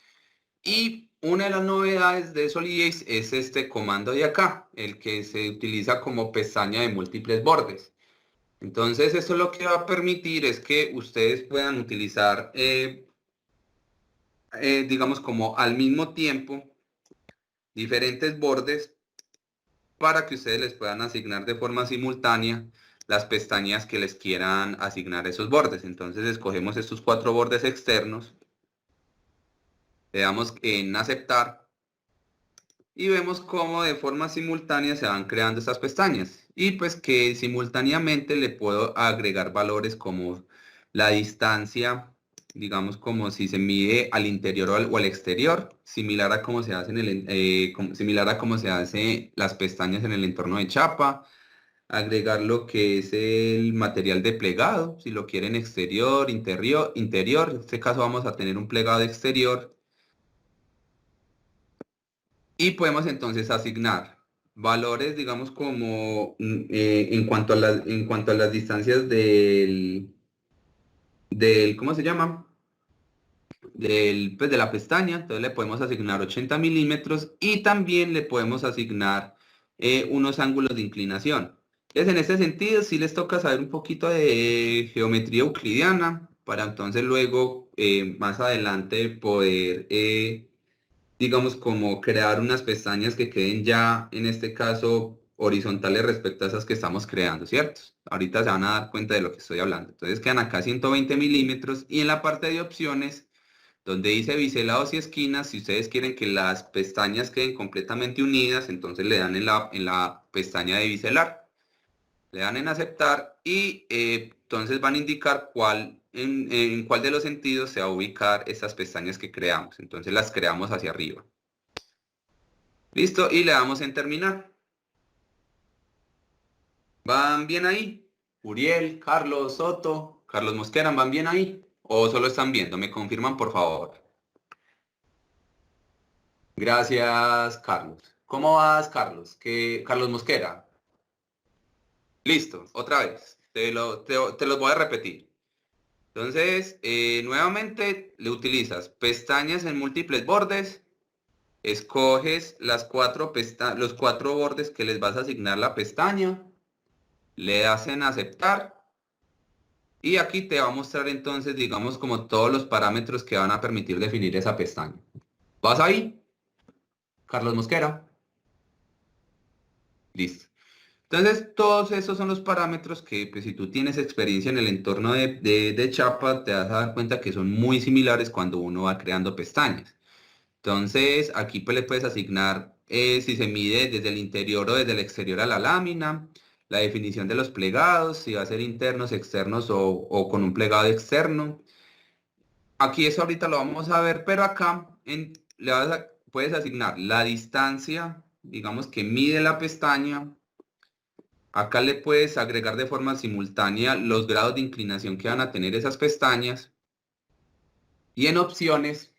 y una de las novedades de Solidase es este comando de acá, el que se utiliza como pestaña de múltiples bordes. Entonces esto lo que va a permitir es que ustedes puedan utilizar, digamos como al mismo tiempo, diferentes bordes para que ustedes les puedan asignar de forma simultánea las pestañas que les quieran asignar a esos bordes. Entonces escogemos estos cuatro bordes externos, le damos en aceptar y vemos cómo de forma simultánea se van creando estas pestañas. Y pues que simultáneamente le puedo agregar valores como la distancia, digamos como si se mide al interior o al exterior, similar a cómo se hace similar a cómo se hace las pestañas en el entorno de chapa, agregar lo que es el material de plegado, si lo quieren exterior, interior. En este caso vamos a tener un plegado exterior y podemos entonces asignar valores, digamos, como en cuanto a las distancias ¿cómo se llama? Pues de la pestaña. Entonces le podemos asignar 80 milímetros y también le podemos asignar unos ángulos de inclinación. Entonces, en este sentido, sí les toca saber un poquito de geometría euclidiana para entonces luego, más adelante, poder, digamos, como crear unas pestañas que queden ya, en este caso, horizontales respecto a esas que estamos creando, ¿cierto? Ahorita se van a dar cuenta de lo que estoy hablando. Entonces quedan acá 120 milímetros y en la parte de opciones donde dice biselados y esquinas, si ustedes quieren que las pestañas queden completamente unidas, entonces le dan en la pestaña de biselar, le dan en aceptar y entonces van a indicar en cuál de los sentidos se va a ubicar estas pestañas que creamos. Entonces las creamos hacia arriba. Listo, y le damos en terminar. ¿Van bien ahí? Uriel, Carlos, Soto, Carlos Mosquera, ¿van bien ahí? ¿O solo están viendo? ¿Me confirman, por favor? Gracias, Carlos. ¿Cómo vas, Carlos? Carlos Mosquera. Listo, otra vez. Te los voy a repetir. Entonces, nuevamente le utilizas pestañas en múltiples bordes, escoges los cuatro bordes que les vas a asignar la pestaña, le das en aceptar Y aquí te va a mostrar entonces, digamos, como todos los parámetros que van a permitir definir esa pestaña. ¿Vas ahí? Carlos Mosquera. Listo. Entonces, todos esos son los parámetros que, pues, si tú tienes experiencia en el entorno de Chapa, te vas a dar cuenta que son muy similares cuando uno va creando pestañas. Entonces, aquí pues le puedes asignar si se mide desde el interior o desde el exterior a la lámina, la definición de los plegados, si va a ser internos, externos o con un plegado externo. Aquí eso ahorita lo vamos a ver, pero acá puedes asignar la distancia, digamos que mide la pestaña. Acá le puedes agregar de forma simultánea los grados de inclinación que van a tener esas pestañas. Y en opciones,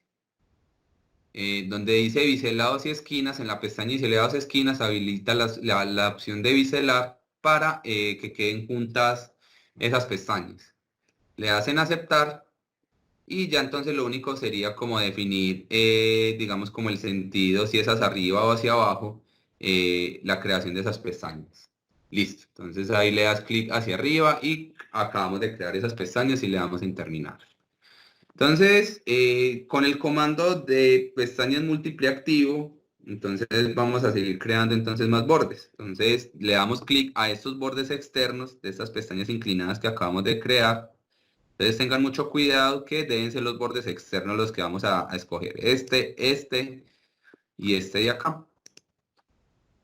donde dice biselados y esquinas, en la pestaña biselados y esquinas habilita la opción de biselar para que queden juntas esas pestañas. Le hacen aceptar y ya entonces lo único sería como definir, digamos, como el sentido, si es hacia arriba o hacia abajo, la creación de esas pestañas. Listo, entonces ahí le das clic hacia arriba y acabamos de crear esas pestañas y le damos en terminar. Entonces, con el comando de pestañas múltiple activo, entonces vamos a seguir creando entonces más bordes. Entonces, le damos clic a estos bordes externos de estas pestañas inclinadas que acabamos de crear. Entonces, tengan mucho cuidado que deben ser los bordes externos los que vamos a escoger. Este y este de acá.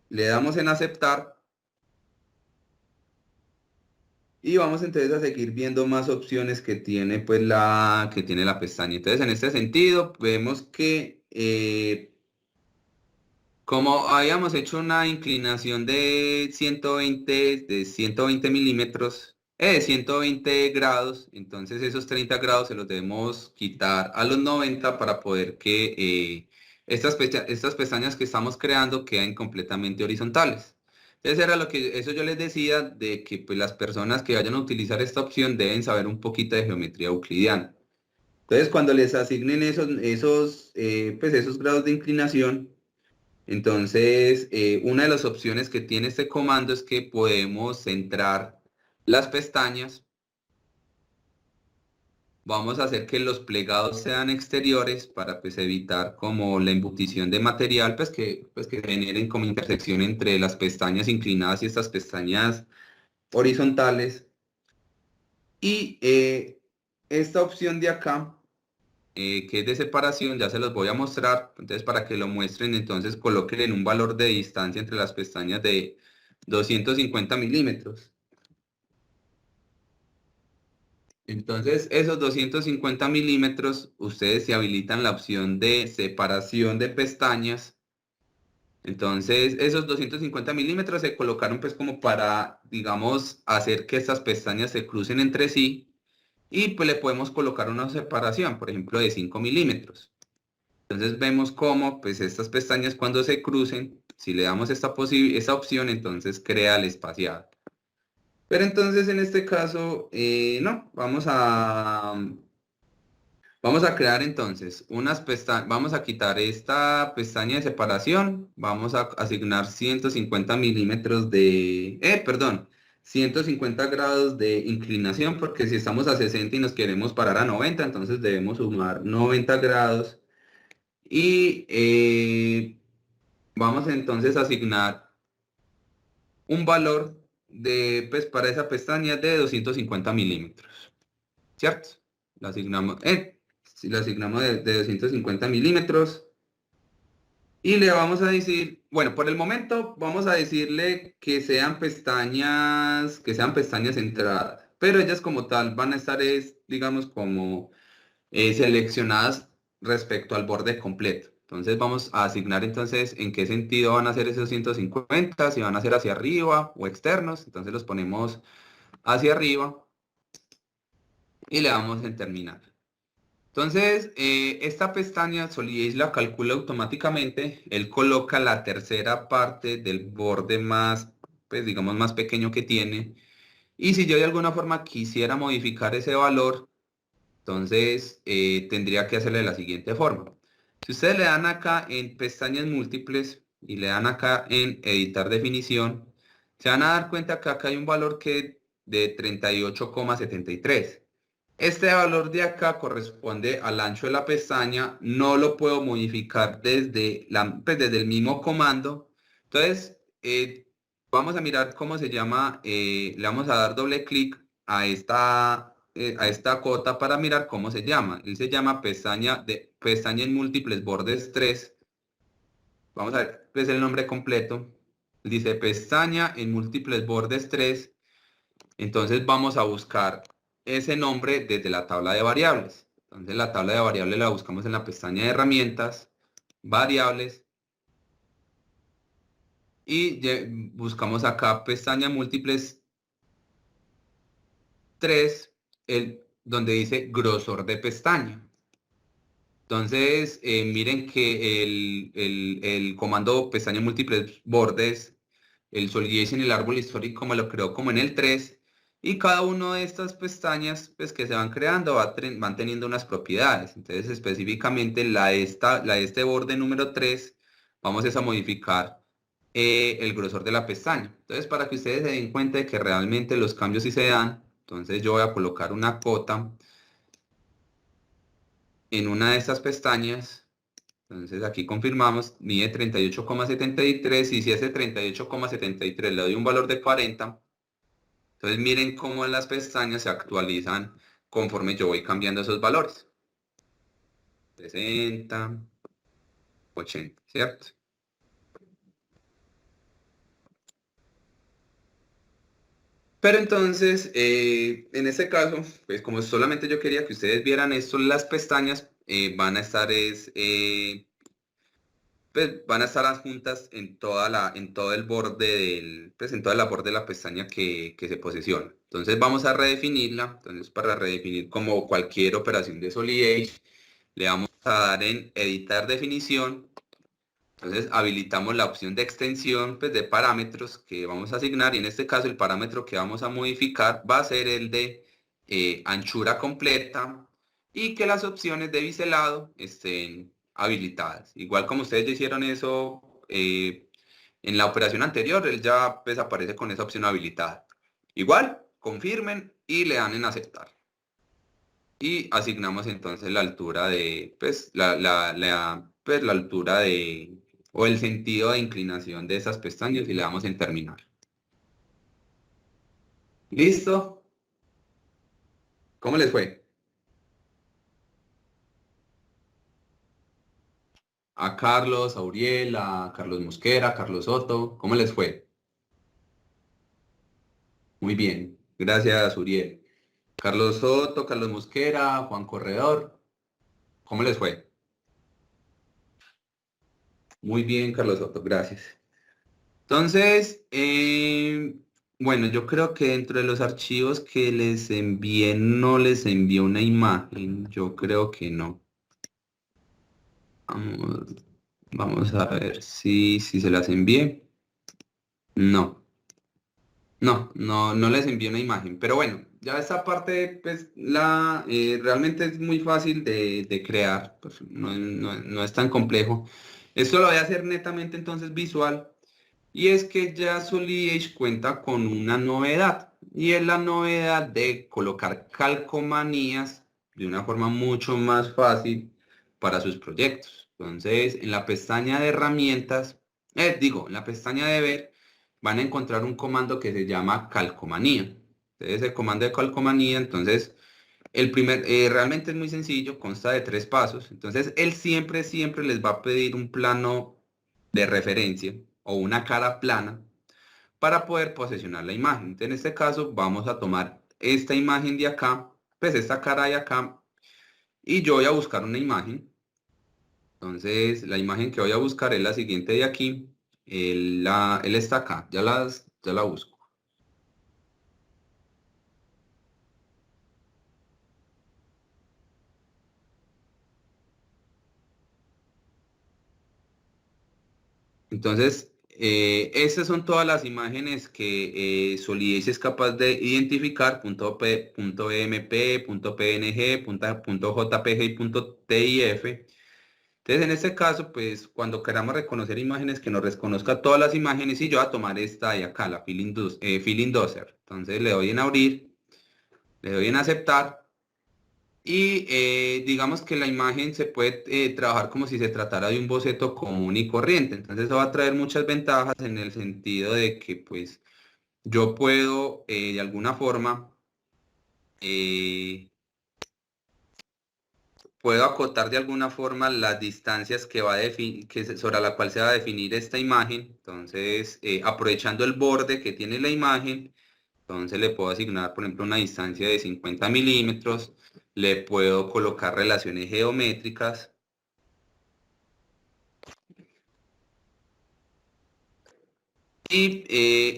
Le damos en aceptar. Y vamos entonces a seguir viendo más opciones que tiene pues que tiene la pestaña. Entonces en este sentido vemos que como habíamos hecho una inclinación de 120 milímetros, 120 grados, entonces esos 30 grados se los debemos quitar a los 90 para poder que estas pestañas que estamos creando queden completamente horizontales. Entonces eso yo les decía de que pues las personas que vayan a utilizar esta opción deben saber un poquito de geometría euclidiana. Entonces cuando les asignen esos grados de inclinación, entonces una de las opciones que tiene este comando es que podemos centrar las pestañas. Vamos a hacer que los plegados sean exteriores para pues evitar como la embutición de material, pues que generen como intersección entre las pestañas inclinadas y estas pestañas horizontales. Y esta opción de acá, que es de separación, ya se los voy a mostrar. Entonces, para que lo muestren, entonces coloquen en un valor de distancia entre las pestañas de 250 milímetros. Entonces, esos 250 milímetros, ustedes se habilitan la opción de separación de pestañas. Entonces, esos 250 milímetros se colocaron pues como para, digamos, hacer que estas pestañas se crucen entre sí. Y pues le podemos colocar una separación, por ejemplo, de 5 milímetros. Entonces vemos cómo pues estas pestañas cuando se crucen, si le damos esta opción, entonces crea el espaciado. Pero entonces en este caso, no, vamos a crear entonces unas pestañas, vamos a quitar esta pestaña de separación, vamos a asignar 150 milímetros perdón, 150 grados de inclinación, porque si estamos a 60 y nos queremos parar a 90, entonces debemos sumar 90 grados. Y vamos entonces a asignar un valor pues, para esa pestaña de 250 milímetros, ¿cierto? Lo asignamos, si lo asignamos de 250 milímetros y le vamos a decir, bueno, por el momento vamos a decirle que sean pestañas centradas, pero ellas como tal van a estar, digamos, como seleccionadas respecto al borde completo. Entonces vamos a asignar entonces en qué sentido van a ser esos 150, si van a ser hacia arriba o externos. Entonces los ponemos hacia arriba y le damos en terminar. Entonces esta pestaña Solidage la calcula automáticamente. Él coloca la tercera parte del borde más, pues digamos más pequeño que tiene. Y si yo de alguna forma quisiera modificar ese valor, entonces tendría que hacerle de la siguiente forma. Si ustedes le dan acá en pestañas múltiples y le dan acá en editar definición, se van a dar cuenta que acá hay un valor que de 38,73. Este valor de acá corresponde al ancho de la pestaña, no lo puedo modificar desde desde el mismo comando. Entonces, vamos a mirar cómo se llama, le vamos a dar doble clic a esta cota para mirar cómo se llama. Él se llama pestaña en múltiples bordes 3. Vamos a ver, pues el nombre completo. Dice pestaña en múltiples bordes 3. Entonces vamos a buscar ese nombre desde la tabla de variables. Entonces la tabla de variables la buscamos en la pestaña de herramientas, variables, y buscamos acá pestaña múltiples 3, donde dice grosor de pestaña. Entonces, miren que el comando pestaña múltiples bordes, el solidez en el árbol histórico me lo creó como en el 3, y cada una de estas pestañas pues, que se van creando van teniendo unas propiedades. Entonces, específicamente la de este borde número 3, vamos a modificar el grosor de la pestaña. Entonces, para que ustedes se den cuenta de que realmente los cambios sí se dan, entonces yo voy a colocar una cota en una de estas pestañas. Entonces aquí confirmamos, mide 38,73, y si ese 38,73 le doy un valor de 40, entonces miren cómo las pestañas se actualizan conforme yo voy cambiando esos valores. 60, 80, ¿cierto? Pero entonces, en este caso, pues como solamente yo quería que ustedes vieran esto, las pestañas van a estar pues van a estar adjuntas en todo el borde pues en toda la borde de la pestaña que se posiciona. Entonces vamos a redefinirla. Entonces para redefinir como cualquier operación de Solid Edge, le vamos a dar en editar definición. Entonces habilitamos la opción de extensión pues, de parámetros que vamos a asignar, y en este caso el parámetro que vamos a modificar va a ser el de anchura completa, y que las opciones de biselado estén habilitadas. Igual como ustedes ya hicieron eso en la operación anterior, él ya pues, aparece con esa opción habilitada. Igual, confirmen y le dan en aceptar. Y asignamos entonces la altura de, pues, pues, la altura de, o el sentido de inclinación de esas pestañas, y le damos en terminar. ¿Listo? ¿Cómo les fue? A Carlos, a Uriel, a Carlos Mosquera, a Carlos Soto, ¿cómo les fue? Muy bien, gracias Uriel. Carlos Soto, Carlos Mosquera, Juan Corredor, ¿cómo les fue? Muy bien, Carlos Soto, gracias. Entonces, bueno, yo creo que dentro de los archivos que les envié no les envié una imagen. Yo creo que no. Vamos, vamos a ver si se las envié. No, no les envié una imagen. Pero bueno, ya esta parte, pues, realmente es muy fácil de crear. Pues, no es tan complejo. Esto lo voy a hacer netamente entonces visual. Y es que ya Solid Edge cuenta con una novedad, y es la novedad de colocar calcomanías de una forma mucho más fácil para sus proyectos. Entonces, en la pestaña de herramientas, en la pestaña de ver, van a encontrar un comando que se llama calcomanía. Entonces, el comando de calcomanía, entonces, realmente es muy sencillo, consta de 3 pasos. Entonces, él siempre les va a pedir un plano de referencia o una cara plana para poder posicionar la imagen. Entonces, en este caso vamos a tomar esta imagen de acá, pues esta cara de acá, y yo voy a buscar una imagen. Entonces la imagen que voy a buscar es la siguiente de aquí. Él está acá, ya la busco. Entonces, estas son todas las imágenes que Solidez es capaz de identificar, .pmp, .png, .jpg y .tif. Entonces, en este caso, pues cuando queramos reconocer imágenes, que nos reconozca todas las imágenes y yo voy a tomar esta de acá, la Fill Inducer. Entonces le doy en abrir, le doy en aceptar y digamos que la imagen se puede trabajar como si se tratara de un boceto común y corriente. Entonces eso va a traer muchas ventajas en el sentido de que pues yo puedo de alguna forma eh, puedo acotar de alguna forma las distancias que va a sobre la cual se va a definir esta imagen. Entonces, aprovechando el borde que tiene la imagen, entonces le puedo asignar, por ejemplo, una distancia de 50 milímetros, le puedo colocar relaciones geométricas. Y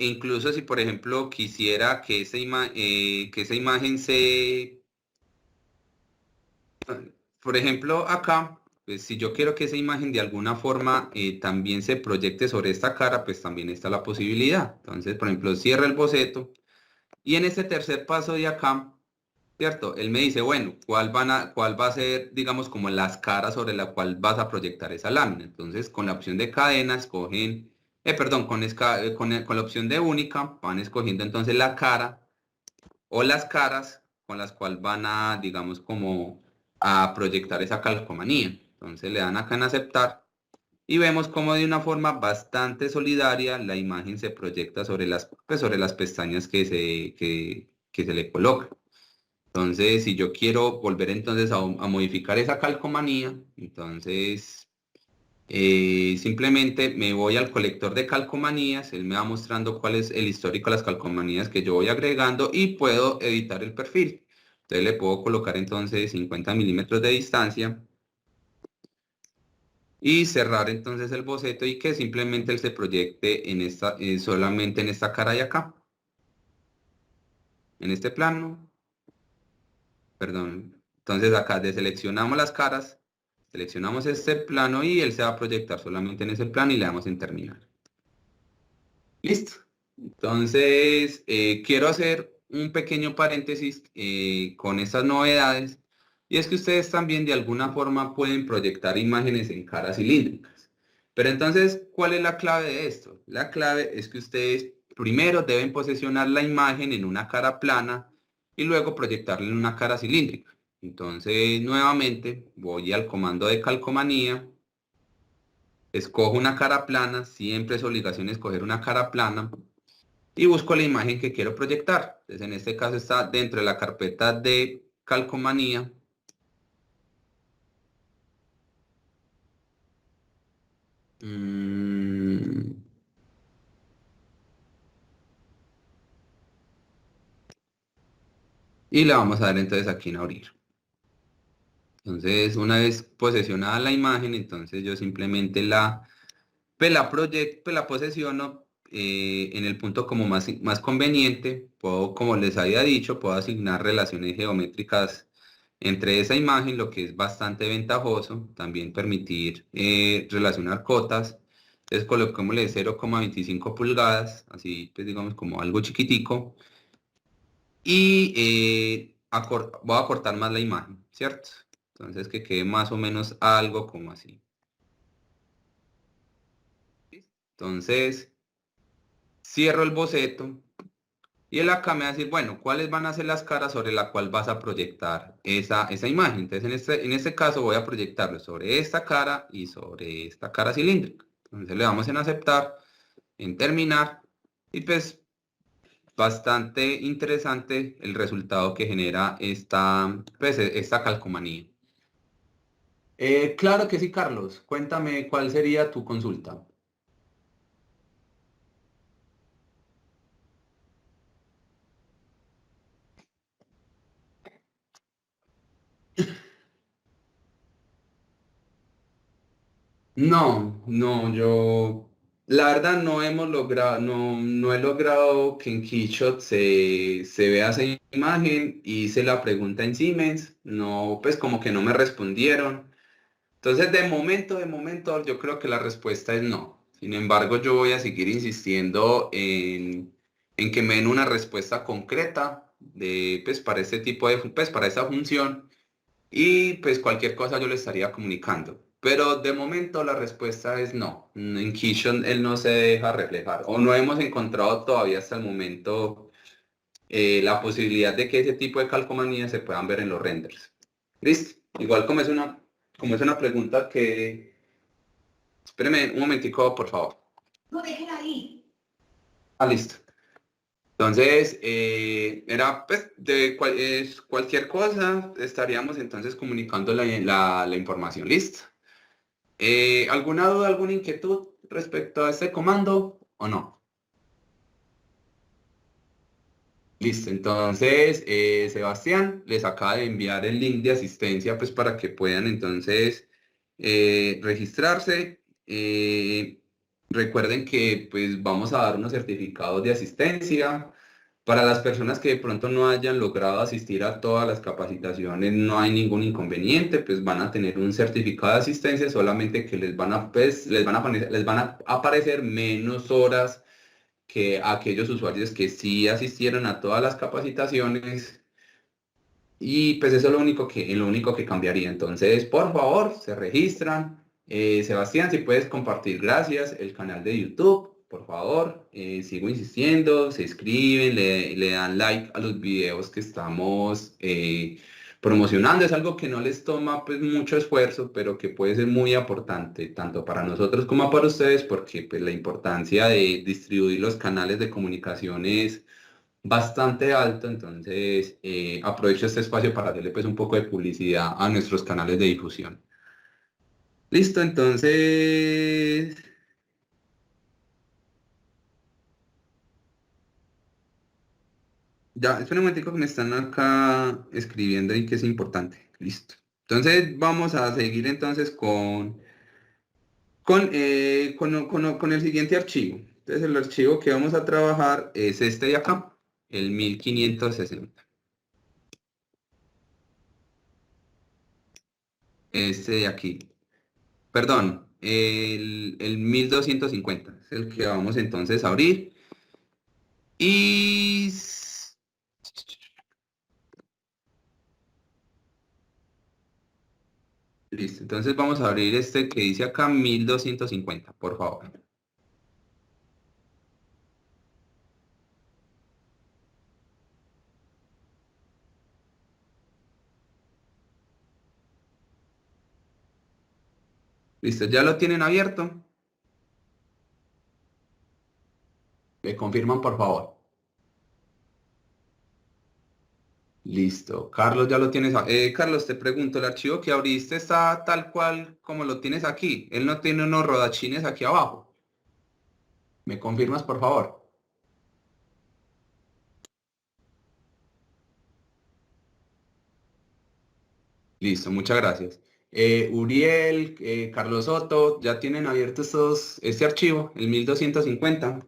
incluso si, por ejemplo, quisiera que que esa imagen se... Por ejemplo, acá, pues si yo quiero que esa imagen de alguna forma también se proyecte sobre esta cara, pues también está la posibilidad. Entonces, por ejemplo, cierra el boceto y en este tercer paso de acá, ¿cierto? Él me dice, bueno, cuál va a ser, digamos, como las caras sobre la cual vas a proyectar esa lámina? Entonces, con la opción de cadena, escogen, perdón, con la opción de única, van escogiendo entonces la cara o las caras con las cuales van a, digamos, como a proyectar esa calcomanía. Entonces le dan acá en aceptar y vemos como de una forma bastante solidaria la imagen se proyecta sobre sobre las pestañas que se le colocan. Entonces, si yo quiero volver entonces a modificar esa calcomanía, entonces simplemente me voy al colector de calcomanías, él me va mostrando cuál es el histórico de las calcomanías que yo voy agregando y puedo editar el perfil. Entonces le puedo colocar entonces 50 milímetros de distancia y cerrar entonces el boceto y que simplemente él se proyecte en solamente en esta cara de acá, en este plano, perdón. Entonces acá deseleccionamos las caras, seleccionamos este plano y él se va a proyectar solamente en ese plano y le damos en terminar. Listo. Entonces, quiero hacer un pequeño paréntesis con estas novedades y es que ustedes también de alguna forma pueden proyectar imágenes en caras cilíndricas. Pero entonces, ¿cuál es la clave de esto? La clave es que ustedes primero deben posicionar la imagen en una cara plana y luego proyectarla en una cara cilíndrica. Entonces, nuevamente voy al comando de calcomanía, escojo una cara plana, siempre es obligación escoger una cara plana y busco la imagen que quiero proyectar. Entonces, en este caso está dentro de la carpeta de calcomanía. Mm, y la vamos a dar entonces aquí en abrir. Entonces, una vez posesionada la imagen, entonces yo simplemente la posesiono en el punto como más conveniente. Puedo, como les había dicho, puedo asignar relaciones geométricas entre esa imagen, lo que es bastante ventajoso. También permitir relacionar cotas. Entonces coloquémosle 0,25 pulgadas, así pues digamos como algo chiquitico. Y voy a cortar más la imagen, ¿cierto? Entonces que quede más o menos algo como así. Entonces cierro el boceto y él acá me va a decir, bueno, ¿cuáles van a ser las caras sobre la cual vas a proyectar esa imagen? Entonces en este caso voy a proyectarlo sobre esta cara y sobre esta cara cilíndrica. Entonces le damos en aceptar, en terminar y pues bastante interesante el resultado que genera esta calcomanía. Claro que sí, Carlos. Cuéntame cuál sería tu consulta. No, no, la verdad no hemos logrado, no he logrado que en Keyshot se vea esa imagen. Hice la pregunta en Siemens, no, pues como que no me respondieron. Entonces, de momento, yo creo que la respuesta es no. Sin embargo, yo voy a seguir insistiendo en que me den una respuesta concreta pues, para este tipo pues, para esta función. Y pues cualquier cosa yo le estaría comunicando. pero de momento la respuesta es no. En Keyshot él no se deja reflejar, o no hemos encontrado todavía hasta el momento la posibilidad de que ese tipo de calcomanías se puedan ver en los renders. ¿Listo? Igual como es una pregunta que... Espéreme un momentico, por favor. No, déjela ahí. Ah, listo. Entonces, era pues cualquier cosa, estaríamos entonces comunicando la información. ¿Listo? ¿Alguna duda, alguna inquietud respecto a este comando o no? Listo, entonces Sebastián les acaba de enviar el link de asistencia pues para que puedan entonces registrarse. Recuerden que pues vamos a dar unos certificados de asistencia. Para las personas que de pronto no hayan logrado asistir a todas las capacitaciones, no hay ningún inconveniente, pues van a tener un certificado de asistencia, solamente que les van a aparecer menos horas que aquellos usuarios que sí asistieron a todas las capacitaciones, y pues eso es lo único que cambiaría. Entonces, por favor, se registran. Sebastián, si puedes compartir, gracias, el canal de YouTube, por favor. Sigo insistiendo, se inscriben, le dan like a los videos que estamos promocionando. Es algo que no les toma pues mucho esfuerzo, pero que puede ser muy importante, tanto para nosotros como para ustedes, porque pues la importancia de distribuir los canales de comunicación es bastante alto. Entonces aprovecho este espacio para darle pues un poco de publicidad a nuestros canales de difusión. Listo, entonces ya, espera un momentico que me están acá escribiendo y que es importante. Listo. Entonces vamos a seguir entonces con el siguiente archivo. Entonces el archivo que vamos a trabajar es este de acá, el 1560. Este de aquí. Perdón, el 1250 es el que vamos entonces a abrir. Y... Listo, entonces vamos a abrir este que dice acá 1250, por favor. Listo, ¿ya lo tienen abierto? Me confirman, por favor. Listo. Carlos, ya lo tienes. Carlos, te pregunto, ¿el archivo que abriste está tal cual como lo tienes aquí? Él no tiene unos rodachines aquí abajo. ¿Me confirmas, por favor? Listo, muchas gracias. Uriel, Carlos Soto, ¿ya tienen abierto este archivo, el 1250?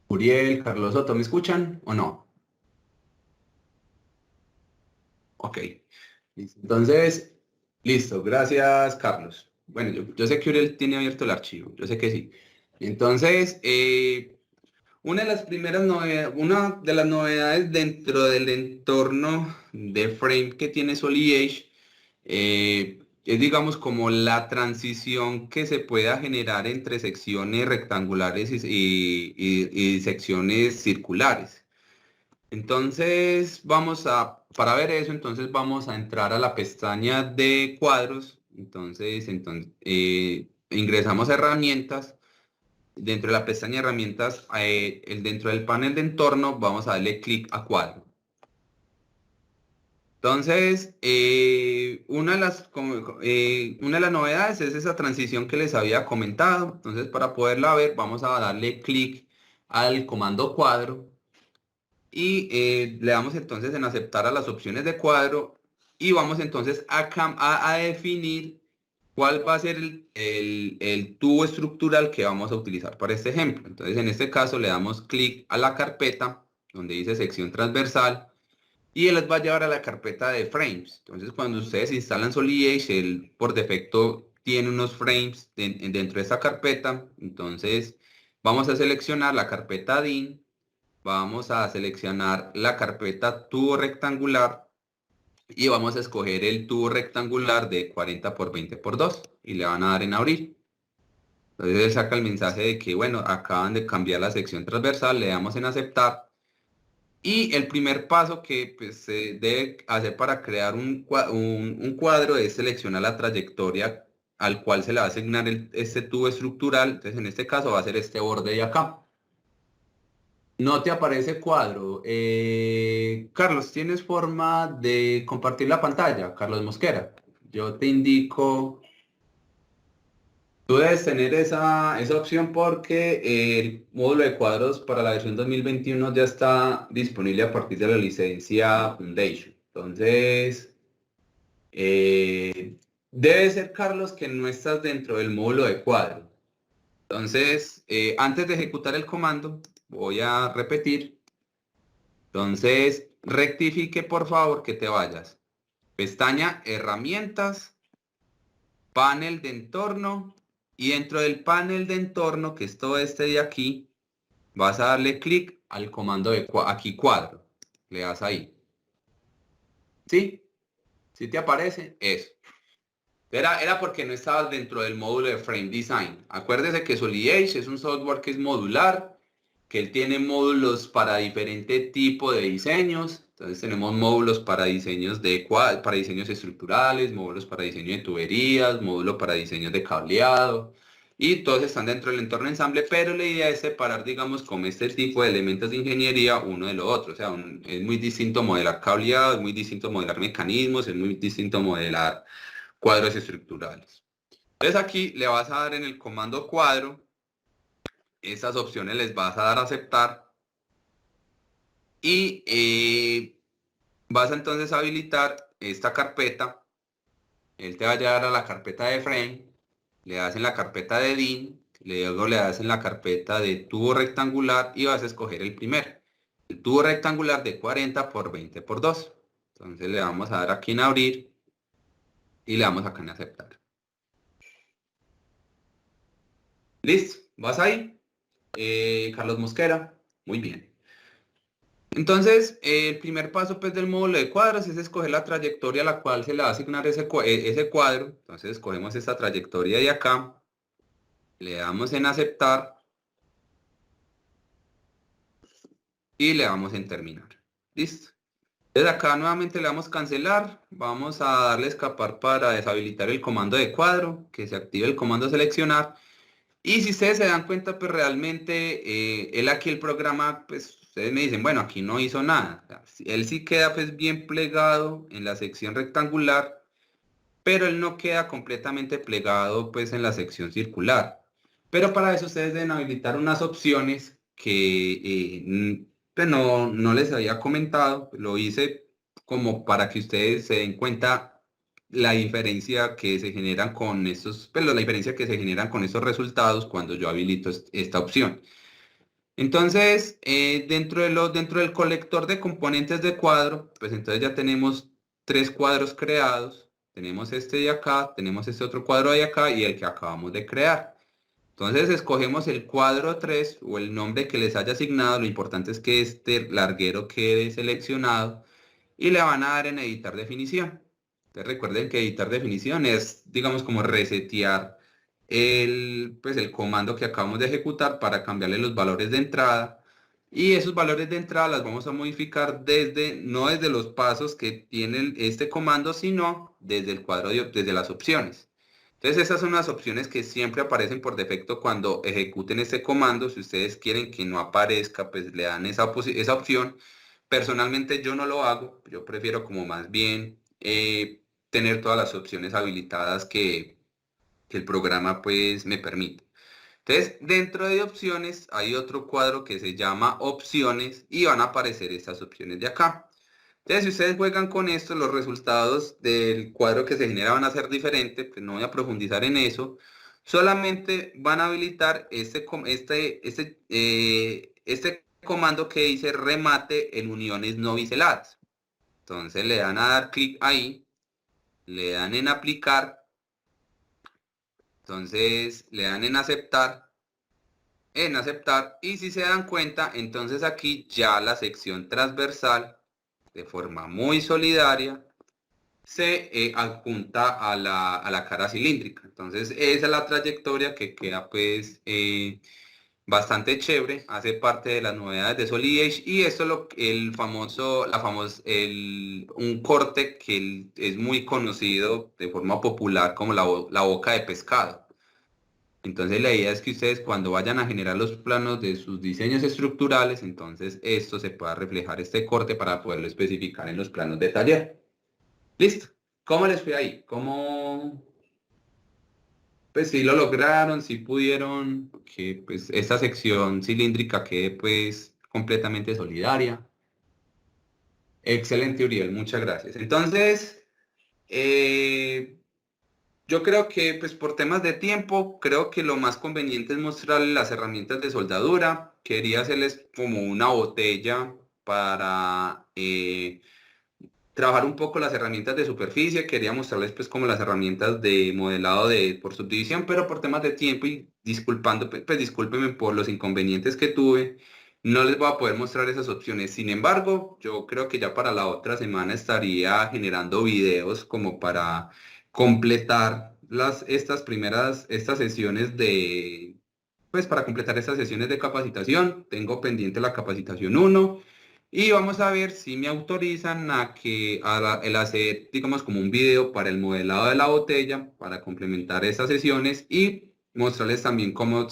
Uriel, Carlos Soto, ¿me escuchan o no? Ok. Listo. Entonces, listo. Gracias, Carlos. Bueno, yo sé que Uriel tiene abierto el archivo. Yo sé que sí. Entonces, una de las novedades dentro del entorno de Frame que tiene SolidEdge es, digamos, como la transición que se pueda generar entre secciones rectangulares y secciones circulares. Entonces, para ver eso, entonces vamos a entrar a la pestaña de cuadros. Entonces, ingresamos a herramientas. Dentro de la pestaña de herramientas, dentro del panel de entorno, vamos a darle clic a cuadro. Entonces, una de las novedades es esa transición que les había comentado. Entonces, para poderla ver, vamos a darle clic al comando cuadro y le damos entonces en aceptar a las opciones de cuadro, y vamos entonces a definir cuál va a ser el tubo estructural que vamos a utilizar para este ejemplo. Entonces, en este caso le damos clic a la carpeta donde dice sección transversal y él les va a llevar a la carpeta de frames. Entonces, cuando ustedes instalan SolidEdge, él por defecto tiene unos frames dentro de esta carpeta. Entonces, vamos a seleccionar la carpeta DIN vamos a seleccionar la carpeta tubo rectangular y vamos a escoger el tubo rectangular de 40 por 20 por 2 y le van a dar en abrir. Entonces él saca el mensaje de que, bueno, acaban de cambiar la sección transversal, le damos en aceptar. Y el primer paso que pues, se debe hacer para crear un cuadro es seleccionar la trayectoria al cual se le va a asignar este tubo estructural. Entonces en este caso va a ser este borde de acá. No te aparece cuadro. Carlos, ¿tienes forma de compartir la pantalla? Carlos Mosquera. Yo te indico. Tú debes tener esa opción porque el módulo de cuadros para la versión 2021 ya está disponible a partir de la licencia Foundation. Entonces, debe ser, Carlos, que no estás dentro del módulo de cuadro. Entonces, antes de ejecutar el comando, voy a repetir. Entonces, rectifique por favor que te vayas. Pestaña Herramientas, Panel de Entorno. Y dentro del panel de entorno, que es todo este de aquí, vas a darle clic al comando de aquí cuadro. Le das ahí. ¿Sí? ¿Sí te aparece? Eso. Era porque no estabas dentro del módulo de Frame Design. Acuérdese que SolidEdge es un software que es modular, que él tiene módulos para diferente tipo de diseños. Entonces tenemos módulos para diseños para diseños estructurales, módulos para diseño de tuberías, módulos para diseños de cableado. Y todos están dentro del entorno ensamble, pero la idea es separar, digamos, como este tipo de elementos de ingeniería uno de lo otro. O sea, es muy distinto modelar cableado, es muy distinto modelar mecanismos, es muy distinto modelar cuadros estructurales. Entonces aquí le vas a dar en el comando cuadro, esas opciones les vas a dar a aceptar y vas a entonces habilitar esta carpeta. Él te va a llevar a la carpeta de frame, le das en la carpeta de DIN, luego le das en la carpeta de tubo rectangular y vas a escoger el primero, el tubo rectangular de 40 por 20 por 2. Entonces le vamos a dar aquí en abrir y le damos acá en aceptar. Listo, ¿vas ahí? Carlos Mosquera, muy bien. Entonces, el primer paso pues, del módulo de cuadros es escoger la trayectoria a la cual se le va a asignar ese cuadro. Entonces, escogemos esta trayectoria de acá, le damos en aceptar y le damos en terminar. Listo. Desde acá nuevamente le damos cancelar, vamos a darle escapar para deshabilitar el comando de cuadro, que se active el comando seleccionar. Y si ustedes se dan cuenta, pues realmente él aquí el programa, pues ustedes me dicen, bueno, aquí no hizo nada. O sea, él sí queda pues bien plegado en la sección rectangular, pero él no queda completamente plegado pues en la sección circular. Pero para eso ustedes deben habilitar unas opciones que pues no les había comentado. Lo hice como para que ustedes se den cuenta la diferencia que se generan con estos, pues la diferencia que se generan con estos resultados cuando yo habilito esta opción. Entonces, dentro del colector de componentes de cuadro, pues entonces ya tenemos tres cuadros creados. Tenemos este de acá, tenemos este otro cuadro de acá y el que acabamos de crear. Entonces escogemos el cuadro 3 o el nombre que les haya asignado. Lo importante es que este larguero quede seleccionado y le van a dar en editar definición. Entonces recuerden que editar definición es, digamos, como resetear pues el comando que acabamos de ejecutar para cambiarle los valores de entrada. Y esos valores de entrada las vamos a modificar no desde los pasos que tiene este comando, sino desde el cuadro desde las opciones. Entonces esas son las opciones que siempre aparecen por defecto cuando ejecuten este comando. Si ustedes quieren que no aparezca, pues le dan esa opción. Personalmente yo no lo hago, yo prefiero como más bien tener todas las opciones habilitadas que el programa pues me permite. Entonces, dentro de opciones hay otro cuadro que se llama opciones y van a aparecer estas opciones de acá. Entonces, si ustedes juegan con esto, los resultados del cuadro que se genera van a ser diferentes, pues no voy a profundizar en eso. Solamente van a habilitar este comando que dice remate en uniones no biseladas. Entonces le dan a dar clic ahí, le dan en aplicar, entonces le dan en aceptar en aceptar, y si se dan cuenta, entonces aquí ya la sección transversal, de forma muy solidaria, se adjunta a la cara cilíndrica. Entonces esa es la trayectoria que queda pues bastante chévere, hace parte de las novedades de Solid Edge, y esto es el famoso, un corte que es muy conocido de forma popular como la boca de pescado. Entonces la idea es que ustedes cuando vayan a generar los planos de sus diseños estructurales, entonces esto se pueda reflejar este corte para poderlo especificar en los planos de taller. Listo. ¿Cómo les fue ahí? ¿Cómo? Pues sí lo lograron, sí pudieron, que pues esta sección cilíndrica quede pues completamente solidaria. Excelente, Uriel, muchas gracias. Entonces, yo creo que pues por temas de tiempo, creo que lo más conveniente es mostrarles las herramientas de soldadura. Quería hacerles como una botella para trabajar un poco las herramientas de superficie. Quería mostrarles pues como las herramientas de modelado por subdivisión, pero por temas de tiempo y disculpando, pues discúlpenme por los inconvenientes que tuve, no les voy a poder mostrar esas opciones. Sin embargo, yo creo que ya para la otra semana estaría generando videos como para completar estas sesiones pues para completar estas sesiones de capacitación. Tengo pendiente la capacitación 1 y vamos a ver si me autorizan el hacer, digamos, como un video para el modelado de la botella, para complementar estas sesiones y mostrarles también cómo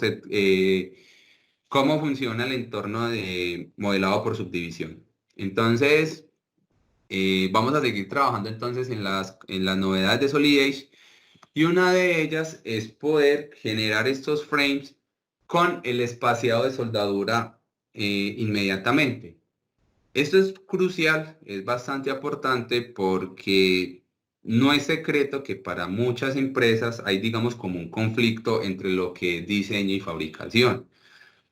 funciona el entorno de modelado por subdivisión. Entonces, vamos a seguir trabajando entonces en las novedades de Solid Edge, y una de ellas es poder generar estos frames con el espaciado de soldadura inmediatamente. Esto es crucial, es bastante importante porque no es secreto que para muchas empresas hay, digamos, como un conflicto entre lo que es diseño y fabricación.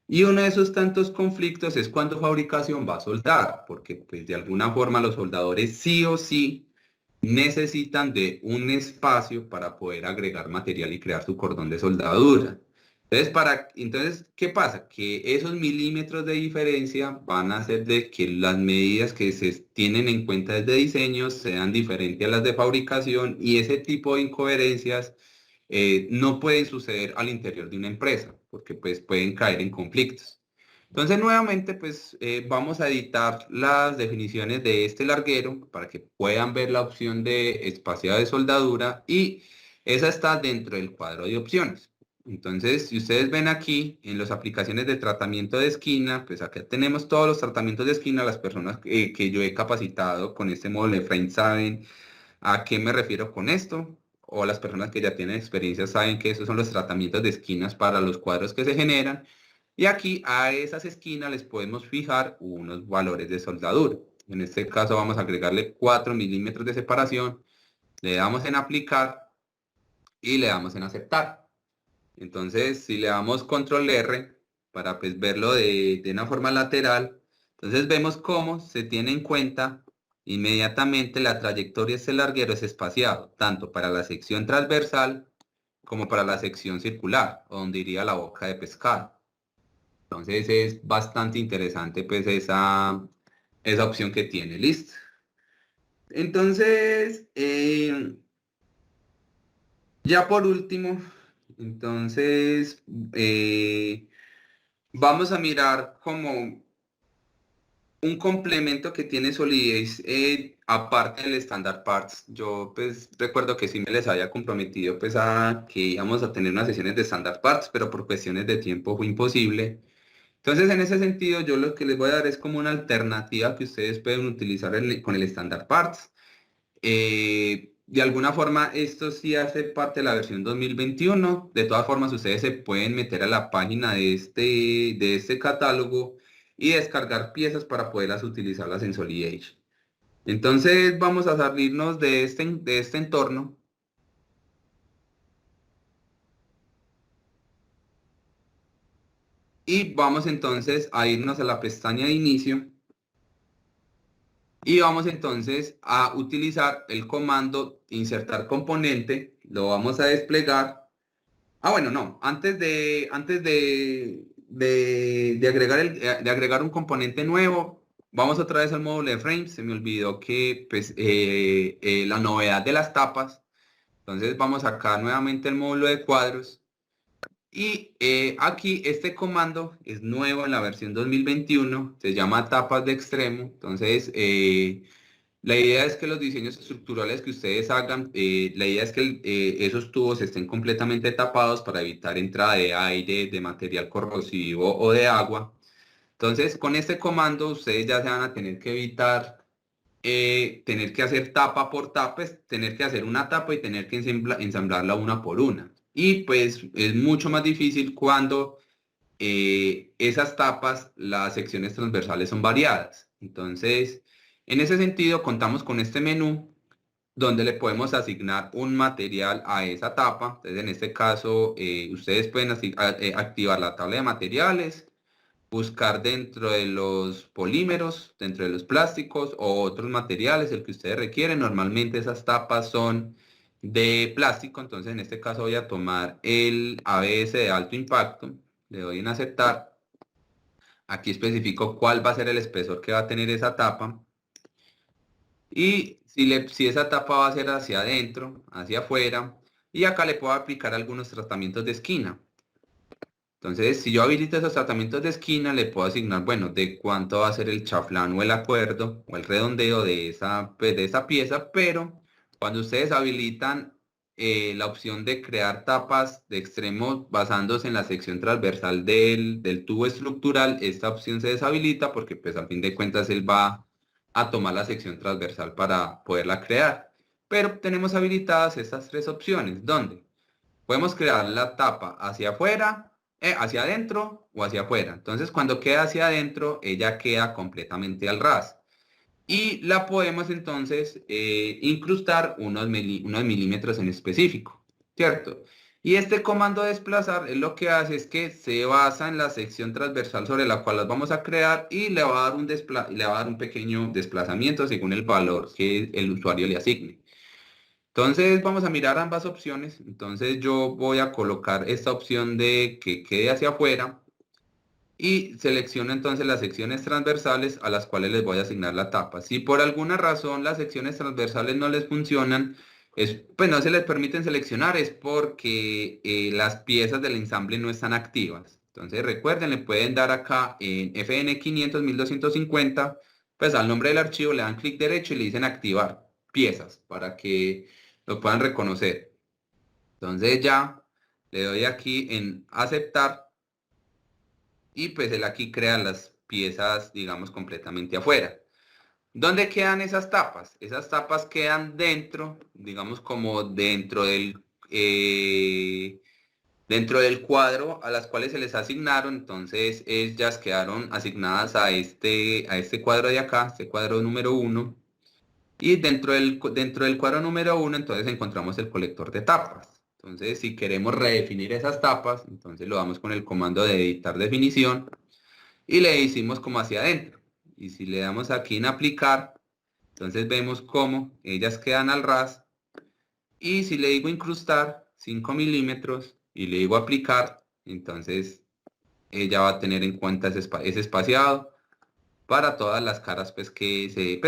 Y uno de esos tantos conflictos es cuando fabricación va a soldar, porque pues de alguna forma los soldadores sí o sí necesitan de un espacio para poder agregar material y crear su cordón de soldadura. Entonces, ¿qué pasa? Que esos milímetros de diferencia van a hacer de que las medidas que se tienen en cuenta desde diseño sean diferentes a las de fabricación, y ese tipo de incoherencias no pueden suceder al interior de una empresa, porque pues pueden caer en conflictos. Entonces, nuevamente, pues vamos a editar las definiciones de este larguero para que puedan ver la opción de espaciado de soldadura, y esa está dentro del cuadro de opciones. Entonces, si ustedes ven aquí en las aplicaciones de tratamiento de esquina, pues acá tenemos todos los tratamientos de esquina. Las personas que yo he capacitado con este módulo de frame saben a qué me refiero con esto, o las personas que ya tienen experiencia saben que esos son los tratamientos de esquinas para los cuadros que se generan. Y aquí a esas esquinas les podemos fijar unos valores de soldadura. En este caso vamos a agregarle 4 milímetros de separación, le damos en aplicar y le damos en aceptar. Entonces, si le damos control R para pues verlo de una forma lateral, entonces vemos cómo se tiene en cuenta inmediatamente la trayectoria de este larguero es espaciado, tanto para la sección transversal como para la sección circular, o donde iría la boca de pescado. Entonces es bastante interesante pues esa opción que tiene. Listo. Entonces, ya por último, entonces vamos a mirar como un complemento que tiene Solidez aparte del Standard Parts. Yo pues recuerdo que sí me les había comprometido pues a que íbamos a tener unas sesiones de Standard Parts, pero por cuestiones de tiempo fue imposible. Entonces, en ese sentido, yo lo que les voy a dar es como una alternativa que ustedes pueden utilizar con el Standard Parts. De alguna forma, esto sí hace parte de la versión 2021. De todas formas, ustedes se pueden meter a la página de este catálogo y descargar piezas para poderlas utilizarlas en Solid Edge. Entonces, vamos a salirnos de este entorno. Y vamos entonces a irnos a la pestaña de inicio. Y vamos entonces a utilizar el comando insertar componente. Lo vamos a desplegar. Ah, bueno, no. Antes de de agregar un componente nuevo, vamos otra vez al módulo de frames. Se me olvidó que pues, la novedad de las tapas. Entonces vamos acá nuevamente al módulo de cuadros. Y aquí este comando es nuevo en la versión 2021, se llama tapas de extremo. Entonces, la idea es que los diseños estructurales que ustedes hagan, la idea es que esos tubos estén completamente tapados para evitar entrada de aire, de material corrosivo o de agua. Entonces, con este comando ustedes ya se van a tener que evitar tener que hacer tapa por tapa, es tener que hacer una tapa y tener que ensamblarla una por una. Y pues es mucho más difícil cuando esas tapas, las secciones transversales son variadas. Entonces, en ese sentido, contamos con este menú donde le podemos asignar un material a esa tapa. Entonces, en este caso, ustedes pueden activar la tabla de materiales, buscar dentro de los polímeros, dentro de los plásticos o otros materiales, el que ustedes requieren. Normalmente esas tapas son de plástico, entonces en este caso voy a tomar el ABS de alto impacto, le doy en aceptar. Aquí especifico cuál va a ser el espesor que va a tener esa tapa. Y si esa tapa va a ser hacia adentro, hacia afuera, y acá le puedo aplicar algunos tratamientos de esquina. Entonces, si yo habilito esos tratamientos de esquina, le puedo asignar, bueno, de cuánto va a ser el chaflán o el acuerdo o el redondeo de esa, pues, de esa pieza, pero cuando ustedes habilitan la opción de crear tapas de extremo basándose en la sección transversal del tubo estructural, esta opción se deshabilita porque pues a fin de cuentas él va a tomar la sección transversal para poderla crear. Pero tenemos habilitadas estas tres opciones, donde podemos crear la tapa hacia afuera, hacia adentro o hacia afuera. Entonces, cuando queda hacia adentro, ella queda completamente al ras. Y la podemos entonces incrustar unos milímetros en específico, ¿cierto? Y este comando desplazar es lo que hace es que se basa en la sección transversal sobre la cual las vamos a crear y le va a dar le va a dar un pequeño desplazamiento según el valor que el usuario le asigne. Entonces vamos a mirar ambas opciones. Entonces yo voy a colocar esta opción de que quede hacia afuera y selecciono entonces las secciones transversales a las cuales les voy a asignar la tapa. Si por alguna razón las secciones transversales no les funcionan, pues no se les permiten seleccionar, es porque las piezas del ensamble no están activas. Entonces recuerden, le pueden dar acá en FN500 1250, pues al nombre del archivo le dan clic derecho y le dicen activar piezas para que lo puedan reconocer. Entonces ya le doy aquí en aceptar y pues él aquí crea las piezas, digamos, completamente afuera. ¿Dónde quedan esas tapas? Esas tapas quedan dentro, digamos, como dentro del cuadro a las cuales se les asignaron. Entonces ellas quedaron asignadas a este cuadro de acá, este cuadro número 1. Y dentro del cuadro número 1, entonces encontramos el colector de tapas. Entonces, si queremos redefinir esas tapas, entonces lo damos con el comando de editar definición y le decimos como hacia adentro. Y si le damos aquí en aplicar, entonces vemos cómo ellas quedan al ras. Y si le digo incrustar 5 milímetros y le digo aplicar, entonces ella va a tener en cuenta ese espaciado para todas las caras, pues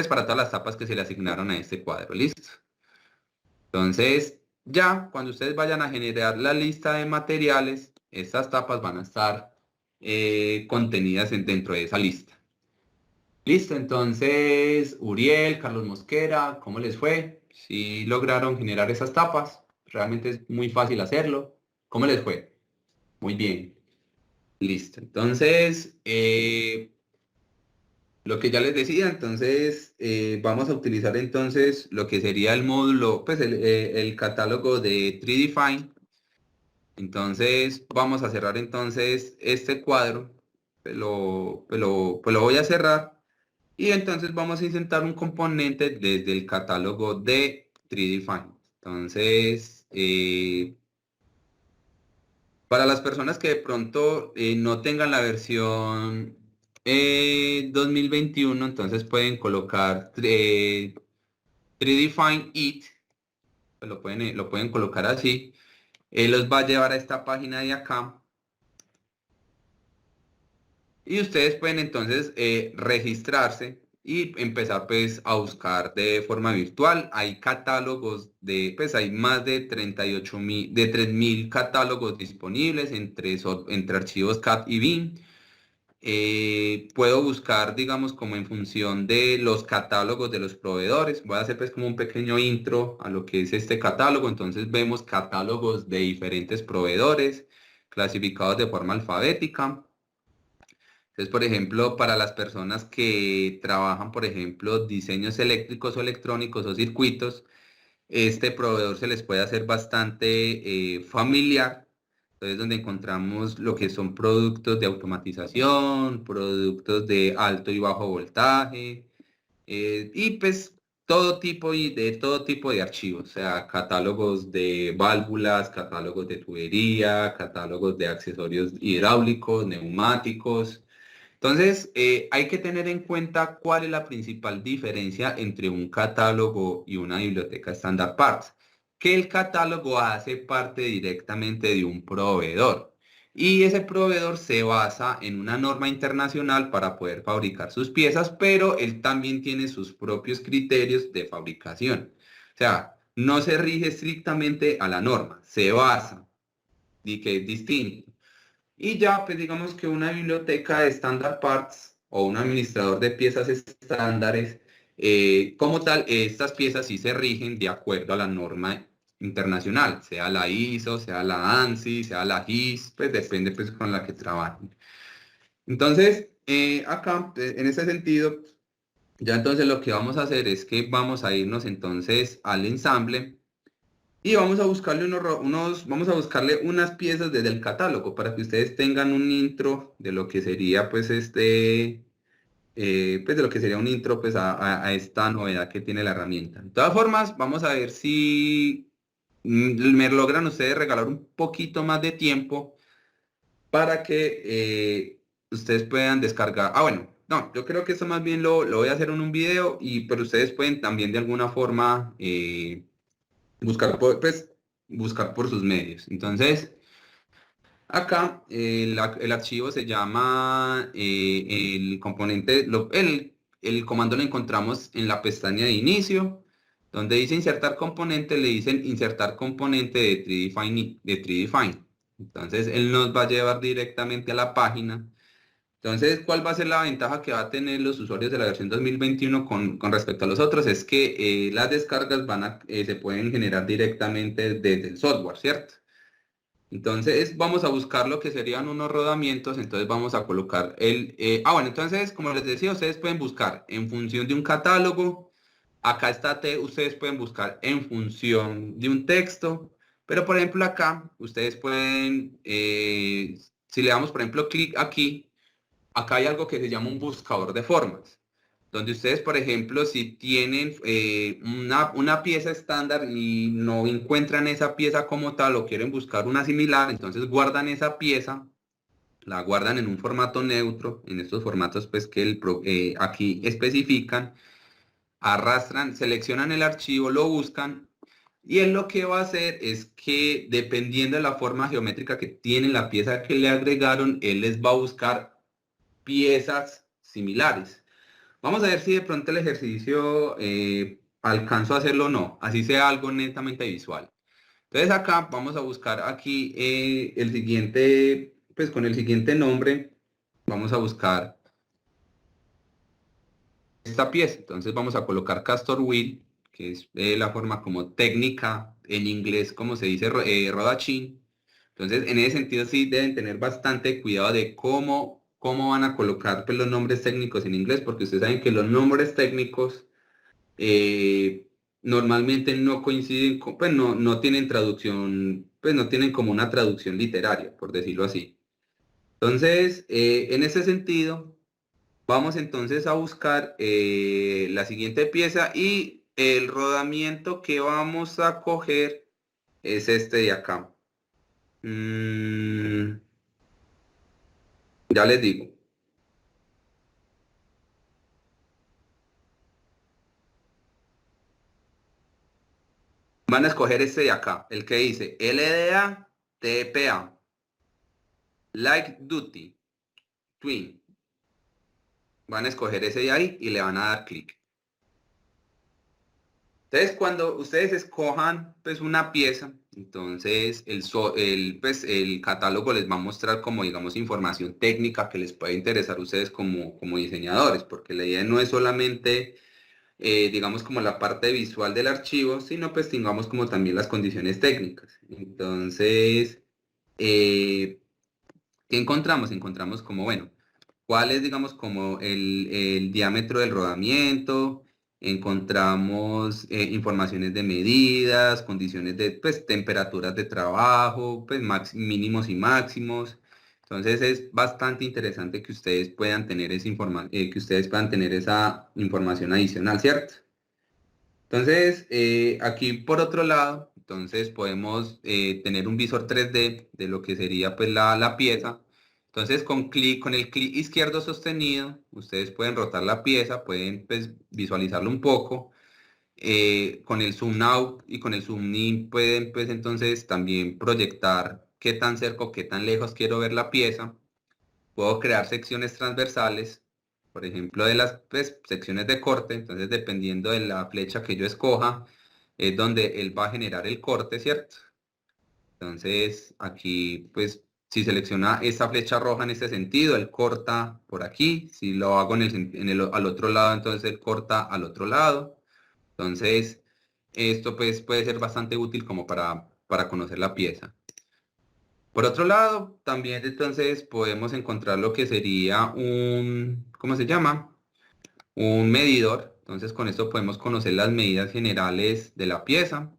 para todas las tapas que se le asignaron a este cuadro. Listo. Entonces, ya cuando ustedes vayan a generar la lista de materiales, estas tapas van a estar contenidas dentro de esa lista. Listo, entonces, Uriel, Carlos Mosquera, ¿cómo les fue? Si lograron generar esas tapas, realmente es muy fácil hacerlo. ¿Cómo les fue? Muy bien. Listo, entonces, lo que ya les decía, entonces vamos a utilizar entonces lo que sería el módulo, pues el catálogo de 3Define. Entonces vamos a cerrar entonces este cuadro, pues lo voy a cerrar y entonces vamos a insertar un componente desde el catálogo de 3Define. Entonces, para las personas que de pronto no tengan la versión 2021, entonces pueden colocar 3Define It, pues lo pueden colocar así. Los va a llevar a esta página de acá. Y ustedes pueden entonces registrarse y empezar pues a buscar de forma virtual. Hay catálogos pues hay más de 38.000, de 3.000 catálogos disponibles entre archivos CAD y BIM. Puedo buscar, digamos, como en función de los catálogos de los proveedores. Voy a hacer pues como un pequeño intro a lo que es este catálogo. Entonces vemos catálogos de diferentes proveedores clasificados de forma alfabética. Entonces, por ejemplo, para las personas que trabajan, por ejemplo, diseños eléctricos o electrónicos o circuitos, este proveedor se les puede hacer bastante familiar. Entonces, donde encontramos lo que son productos de automatización, productos de alto y bajo voltaje, y pues todo tipo de archivos, o sea, catálogos de válvulas, catálogos de tubería, catálogos de accesorios hidráulicos, neumáticos. Entonces, hay que tener en cuenta cuál es la principal diferencia entre un catálogo y una biblioteca estándar Parts. Que el catálogo hace parte directamente de un proveedor y ese proveedor se basa en una norma internacional para poder fabricar sus piezas, pero él también tiene sus propios criterios de fabricación. O sea, no se rige estrictamente a la norma, se basa y que es distinto. Y ya, pues digamos que una biblioteca de Standard Parts o un administrador de piezas estándares, como tal, estas piezas sí se rigen de acuerdo a la norma internacional, sea la ISO, sea la ANSI, sea la GIS, pues depende pues con la que trabajen. Entonces, acá, en ese sentido, ya entonces lo que vamos a hacer es que vamos a irnos entonces al ensamble y vamos a buscarle vamos a buscarle unas piezas desde el catálogo para que ustedes tengan un intro de lo que sería pues pues de lo que sería un intro pues a esta novedad que tiene la herramienta. De todas formas, vamos a ver si me logran ustedes regalar un poquito más de tiempo para que ustedes puedan descargar. Ah, bueno, no, yo creo que esto más bien lo voy a hacer en un video pero ustedes pueden también de alguna forma pues, buscar por sus medios. Entonces, acá el archivo se llama el componente, el comando lo encontramos en la pestaña de inicio, donde dice insertar componente, le dicen insertar componente de 3D Define. Entonces, él nos va a llevar directamente a la página. Entonces, ¿cuál va a ser la ventaja que va a tener los usuarios de la versión 2021 con respecto a los otros? Es que las descargas se pueden generar directamente desde el software, ¿cierto? Entonces, vamos a buscar lo que serían unos rodamientos. Entonces, vamos a colocar bueno, entonces, como les decía, ustedes pueden buscar en función de un catálogo. Acá está ustedes pueden buscar en función de un texto. Pero, por ejemplo, acá, ustedes pueden, si le damos, por ejemplo, clic aquí, acá hay algo que se llama un buscador de formas, donde ustedes, por ejemplo, si tienen una pieza estándar y no encuentran esa pieza como tal o quieren buscar una similar, entonces guardan esa pieza, la guardan en un formato neutro, en estos formatos pues que aquí especifican, arrastran, seleccionan el archivo, lo buscan. Y él lo que va a hacer es que dependiendo de la forma geométrica que tiene la pieza que le agregaron, él les va a buscar piezas similares. Vamos a ver si de pronto el ejercicio alcanzo a hacerlo o no, así sea algo netamente visual. Entonces acá vamos a buscar aquí el siguiente, pues con el siguiente nombre, vamos a buscar esta pieza. Entonces vamos a colocar Castor Wheel, que es la forma como técnica, en inglés como se dice rodachín. Entonces, en ese sentido sí deben tener bastante cuidado de cómo van a colocar pues, los nombres técnicos en inglés, porque ustedes saben que los nombres técnicos normalmente no coinciden, pues no tienen traducción, pues no tienen como una traducción literaria, por decirlo así. Entonces, en ese sentido, vamos entonces a buscar la siguiente pieza y el rodamiento que vamos a coger es este de acá. Mm, ya les digo. Van a escoger este de acá, el que dice LDA TPA, Light Duty, Twin. van a escoger ese de ahí y le van a dar clic. Entonces, cuando ustedes escojan pues una pieza, entonces pues, el catálogo les va a mostrar como digamos información técnica que les puede interesar a ustedes como diseñadores, porque la idea no es solamente digamos como la parte visual del archivo, sino pues tengamos como también las condiciones técnicas. Entonces, eh, ¿qué encontramos? Encontramos como, bueno, cuál es, digamos, como el diámetro del rodamiento, encontramos informaciones de medidas, condiciones de, pues, temperaturas de trabajo, pues, mínimos y máximos. Entonces es bastante interesante que ustedes puedan tener que ustedes puedan tener esa información adicional, ¿cierto? Entonces, aquí por otro lado, entonces podemos tener un visor 3D de lo que sería pues la pieza. Entonces con el clic izquierdo sostenido, ustedes pueden rotar la pieza, pueden pues visualizarlo un poco. Con el zoom out y con el zoom in pueden pues entonces también proyectar qué tan cerca o qué tan lejos quiero ver la pieza. Puedo crear secciones transversales, por ejemplo, de las pues, secciones de corte, entonces dependiendo de la flecha que yo escoja, es donde él va a generar el corte, ¿cierto? Entonces aquí, pues, si selecciona esta flecha roja en este sentido, él corta por aquí, si lo hago al otro lado, entonces él corta al otro lado. Entonces, esto pues puede ser bastante útil como para conocer la pieza. Por otro lado, también entonces podemos encontrar lo que sería ¿cómo se llama? Un medidor. Entonces con esto podemos conocer las medidas generales de la pieza.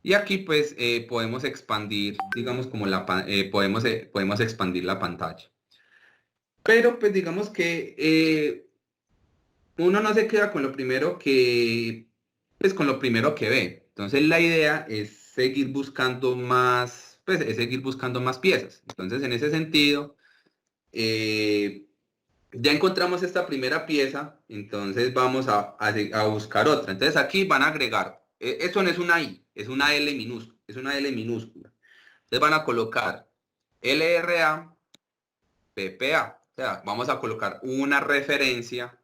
Y aquí pues podemos expandir, digamos como podemos expandir la pantalla. Pero pues digamos que uno no se queda con lo primero pues con lo primero que ve. Entonces la idea es seguir buscando más, pues es seguir buscando más piezas. Entonces en ese sentido, eh, ya encontramos esta primera pieza, entonces vamos a buscar otra. Entonces aquí van a agregar, esto no es una I, es una L minúscula, es una L minúscula. Entonces van a colocar LRA, PPA. O sea, vamos a colocar una referencia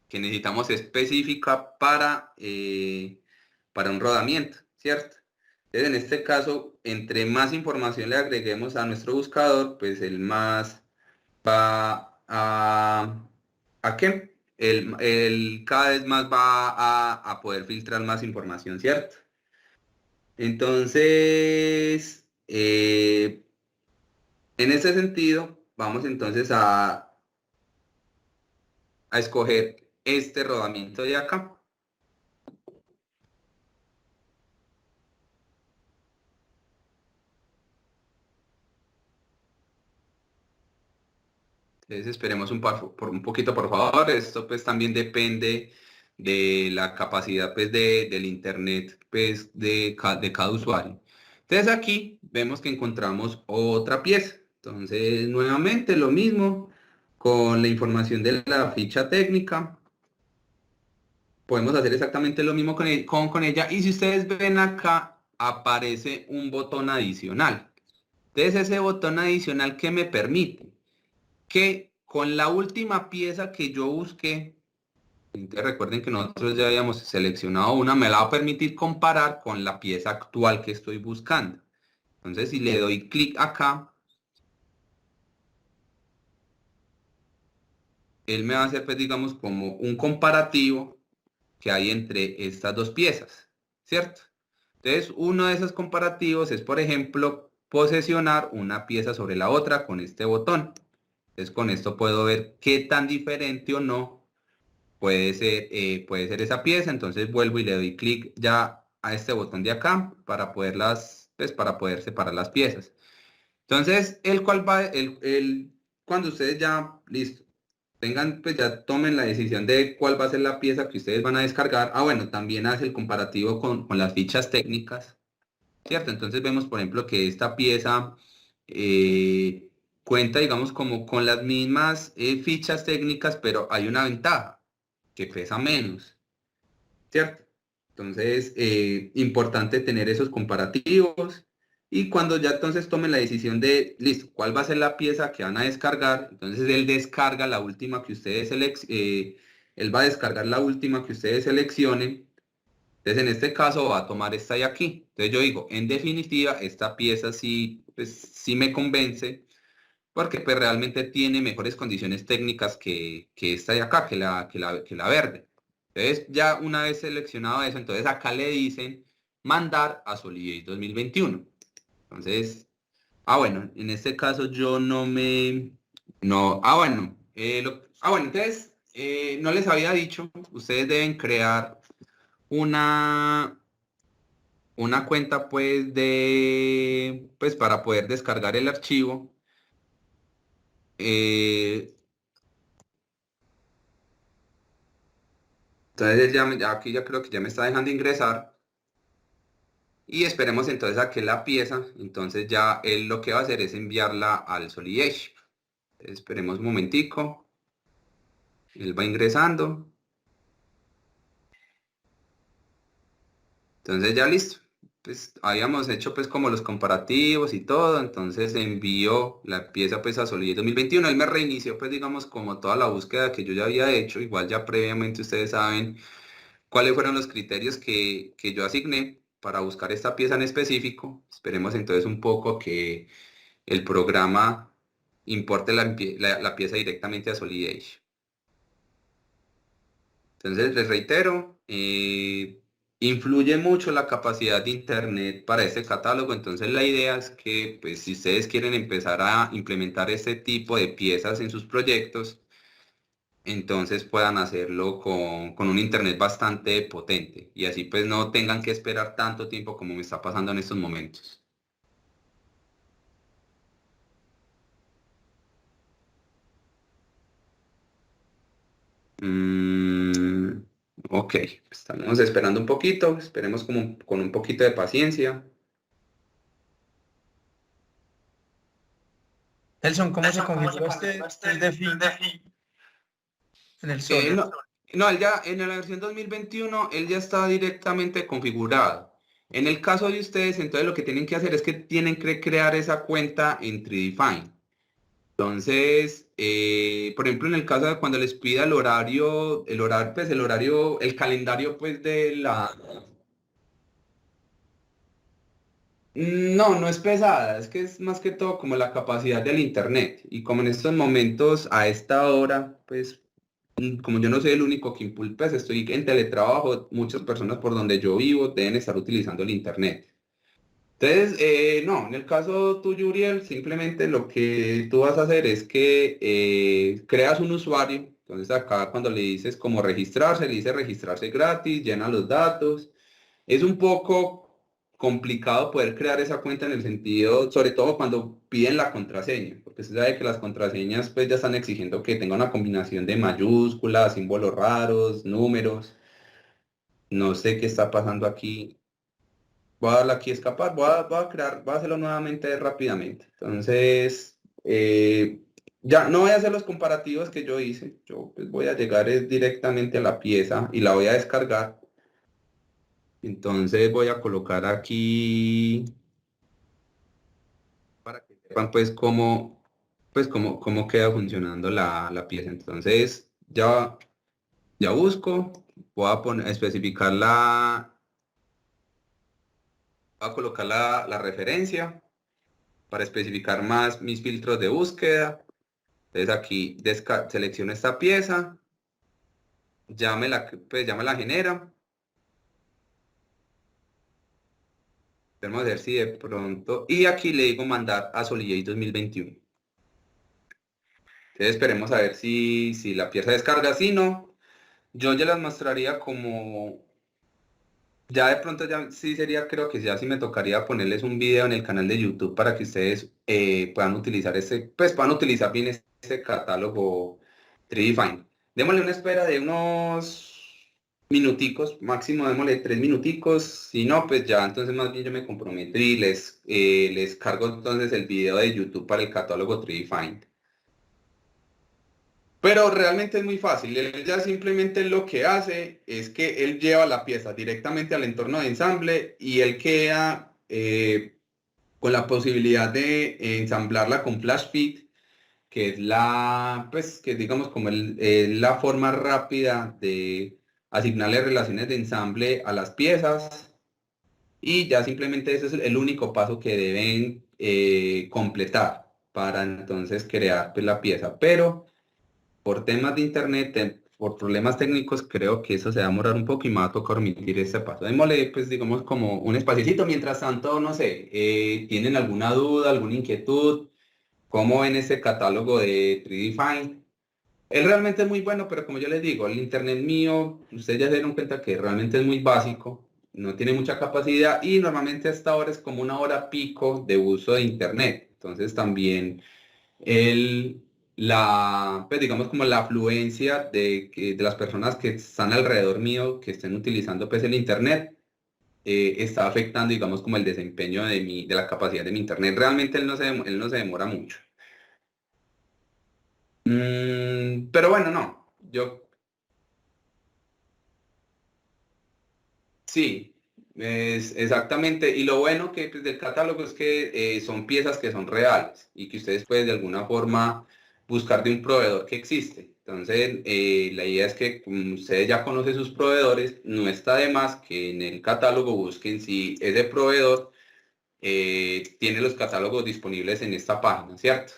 que necesitamos específica para un rodamiento, ¿cierto? Entonces, en este caso, entre más información le agreguemos a nuestro buscador, pues el más va ¿a qué? El cada vez más va a poder filtrar más información, ¿cierto? Entonces, en ese sentido, vamos entonces a escoger este rodamiento de acá. Entonces esperemos por un poquito, por favor. Esto pues también depende de la capacidad pues del internet pues de cada usuario. Entonces aquí vemos que encontramos otra pieza. Entonces nuevamente lo mismo con la información de la ficha técnica. Podemos hacer exactamente lo mismo con ella. Y si ustedes ven acá aparece un botón adicional. Entonces ese botón adicional que me permite que con la última pieza que yo busqué, entonces recuerden que nosotros ya habíamos seleccionado una, me la va a permitir comparar con la pieza actual que estoy buscando. Entonces si le doy clic acá, él me va a hacer pues digamos como un comparativo que hay entre estas dos piezas, ¿cierto? Entonces uno de esos comparativos es por ejemplo posesionar una pieza sobre la otra con este botón. Entonces con esto puedo ver qué tan diferente o no puede ser esa pieza. Entonces vuelvo y le doy clic ya a este botón de acá para pues, para poder separar las piezas. Entonces, cuando ustedes ya, listo, tengan, pues ya tomen la decisión de cuál va a ser la pieza que ustedes van a descargar. Ah, bueno, también hace el comparativo con las fichas técnicas, ¿cierto? Entonces vemos, por ejemplo, que esta pieza eh, cuenta, digamos, como con las mismas fichas técnicas, pero hay una ventaja, que pesa menos, ¿cierto? Entonces, importante tener esos comparativos. Y cuando ya entonces tomen la decisión de, listo, ¿cuál va a ser la pieza que van a descargar? Entonces él descarga la última que ustedes él va a descargar la última que ustedes seleccionen. Entonces en este caso va a tomar esta de aquí. Entonces yo digo, en definitiva, esta pieza sí, pues, sí me convence, porque pues realmente tiene mejores condiciones técnicas que esta de acá, que la verde. Entonces ya una vez seleccionado eso, entonces acá le dicen mandar a Solidate 2021. Entonces, bueno, en este caso yo no me, no, bueno, bueno, entonces, no les había dicho, ustedes deben crear una, una cuenta pues pues para poder descargar el archivo. Eh, entonces ya aquí ya creo que ya me está dejando ingresar. Y esperemos entonces a que la pieza, entonces ya él lo que va a hacer es enviarla al Solidation. Esperemos un momentico. Él va ingresando. Entonces ya listo. Pues habíamos hecho pues como los comparativos y todo. Entonces envió la pieza pues a Solidate 2021. Él me reinició pues digamos como toda la búsqueda que yo ya había hecho. Igual ya previamente ustedes saben cuáles fueron los criterios que yo asigné para buscar esta pieza en específico. Esperemos entonces un poco que el programa importe la pieza directamente a Solidation. Entonces, les reitero, influye mucho la capacidad de Internet para este catálogo. Entonces, la idea es que, pues, si ustedes quieren empezar a implementar este tipo de piezas en sus proyectos, entonces puedan hacerlo con un Internet bastante potente. Y así, pues, no tengan que esperar tanto tiempo como me está pasando en estos momentos. Mm, ok, estamos esperando un poquito, esperemos como con un poquito de paciencia. Elson, ¿cómo se configura el DeFi en el Solid? No, no, él ya en la versión 2021 él ya está directamente configurado. En el caso de ustedes, entonces lo que tienen que hacer es que tienen que crear esa cuenta en 3Define. Entonces, por ejemplo, en el caso de cuando les pida el calendario, pues de la. No, no es pesada, es que es más que todo como la capacidad del internet. Y como en estos momentos, a esta hora, pues como yo no soy el único que impulsa, pues estoy en teletrabajo, muchas personas por donde yo vivo deben estar utilizando el internet. Entonces, no, en el caso tuyo, Uriel, simplemente lo que tú vas a hacer es que creas un usuario. Entonces acá cuando le dices cómo registrarse, le dice registrarse gratis, llena los datos. Es un poco complicado poder crear esa cuenta en el sentido, sobre todo cuando piden la contraseña, porque se sabe que las contraseñas pues ya están exigiendo que tenga una combinación de mayúsculas, símbolos raros, números. No sé qué está pasando aquí. Voy a darle aquí a escapar, voy a hacerlo nuevamente rápidamente. Entonces, ya no voy a hacer los comparativos que yo hice. Yo pues, voy a llegar directamente a la pieza y la voy a descargar. Entonces voy a colocar aquí para que sepan cómo queda funcionando la pieza. Entonces ya busco, voy a especificar voy a colocar la referencia para especificar más mis filtros de búsqueda. Entonces aquí selecciono esta pieza, pues ya me la genera. Vamos a ver si de pronto. Y aquí le digo mandar a Solidate 2021. Entonces esperemos a ver si la pieza descarga. Si no, yo ya las mostraría como. Ya de pronto ya sí sería, creo que ya sí me tocaría ponerles un video en el canal de YouTube para que ustedes puedan utilizar pues puedan utilizar bien ese catálogo 3Define. Démosle una espera de unos minuticos, máximo démosle 3 minuticos, si no, pues ya entonces más bien yo me comprometo y les cargo entonces el video de YouTube para el catálogo 3Define. Pero realmente es muy fácil. Él ya simplemente lo que hace es que él lleva la pieza directamente al entorno de ensamble y él queda con la posibilidad de ensamblarla con FlashFit, que es pues, que digamos como la forma rápida de asignarle relaciones de ensamble a las piezas, y ya simplemente ese es el único paso que deben completar para entonces crear pues, la pieza. Pero por temas de internet, por problemas técnicos, creo que eso se va a demorar un poco y me va a tocar omitir este paso. Démosle, pues, digamos, como un espacito. Mientras tanto, no sé, ¿tienen alguna duda, alguna inquietud? ¿Cómo ven este catálogo de 3D Find? Él realmente es muy bueno, pero como yo les digo, el internet mío, ustedes ya se dieron cuenta que realmente es muy básico, no tiene mucha capacidad y normalmente hasta ahora es como una hora pico de uso de internet. Entonces también el, pues digamos como la afluencia de las personas que están alrededor mío, que estén utilizando pues el internet, está afectando digamos como el desempeño de la capacidad de mi internet. Realmente él no se demora mucho. Pero bueno, no. Sí, es exactamente. Y lo bueno que pues, del catálogo es que son piezas que son reales y que ustedes pueden de alguna forma buscar de un proveedor que existe. Entonces, la idea es que como ustedes ya conocen sus proveedores, no está de más que en el catálogo busquen si ese proveedor tiene los catálogos disponibles en esta página, ¿cierto?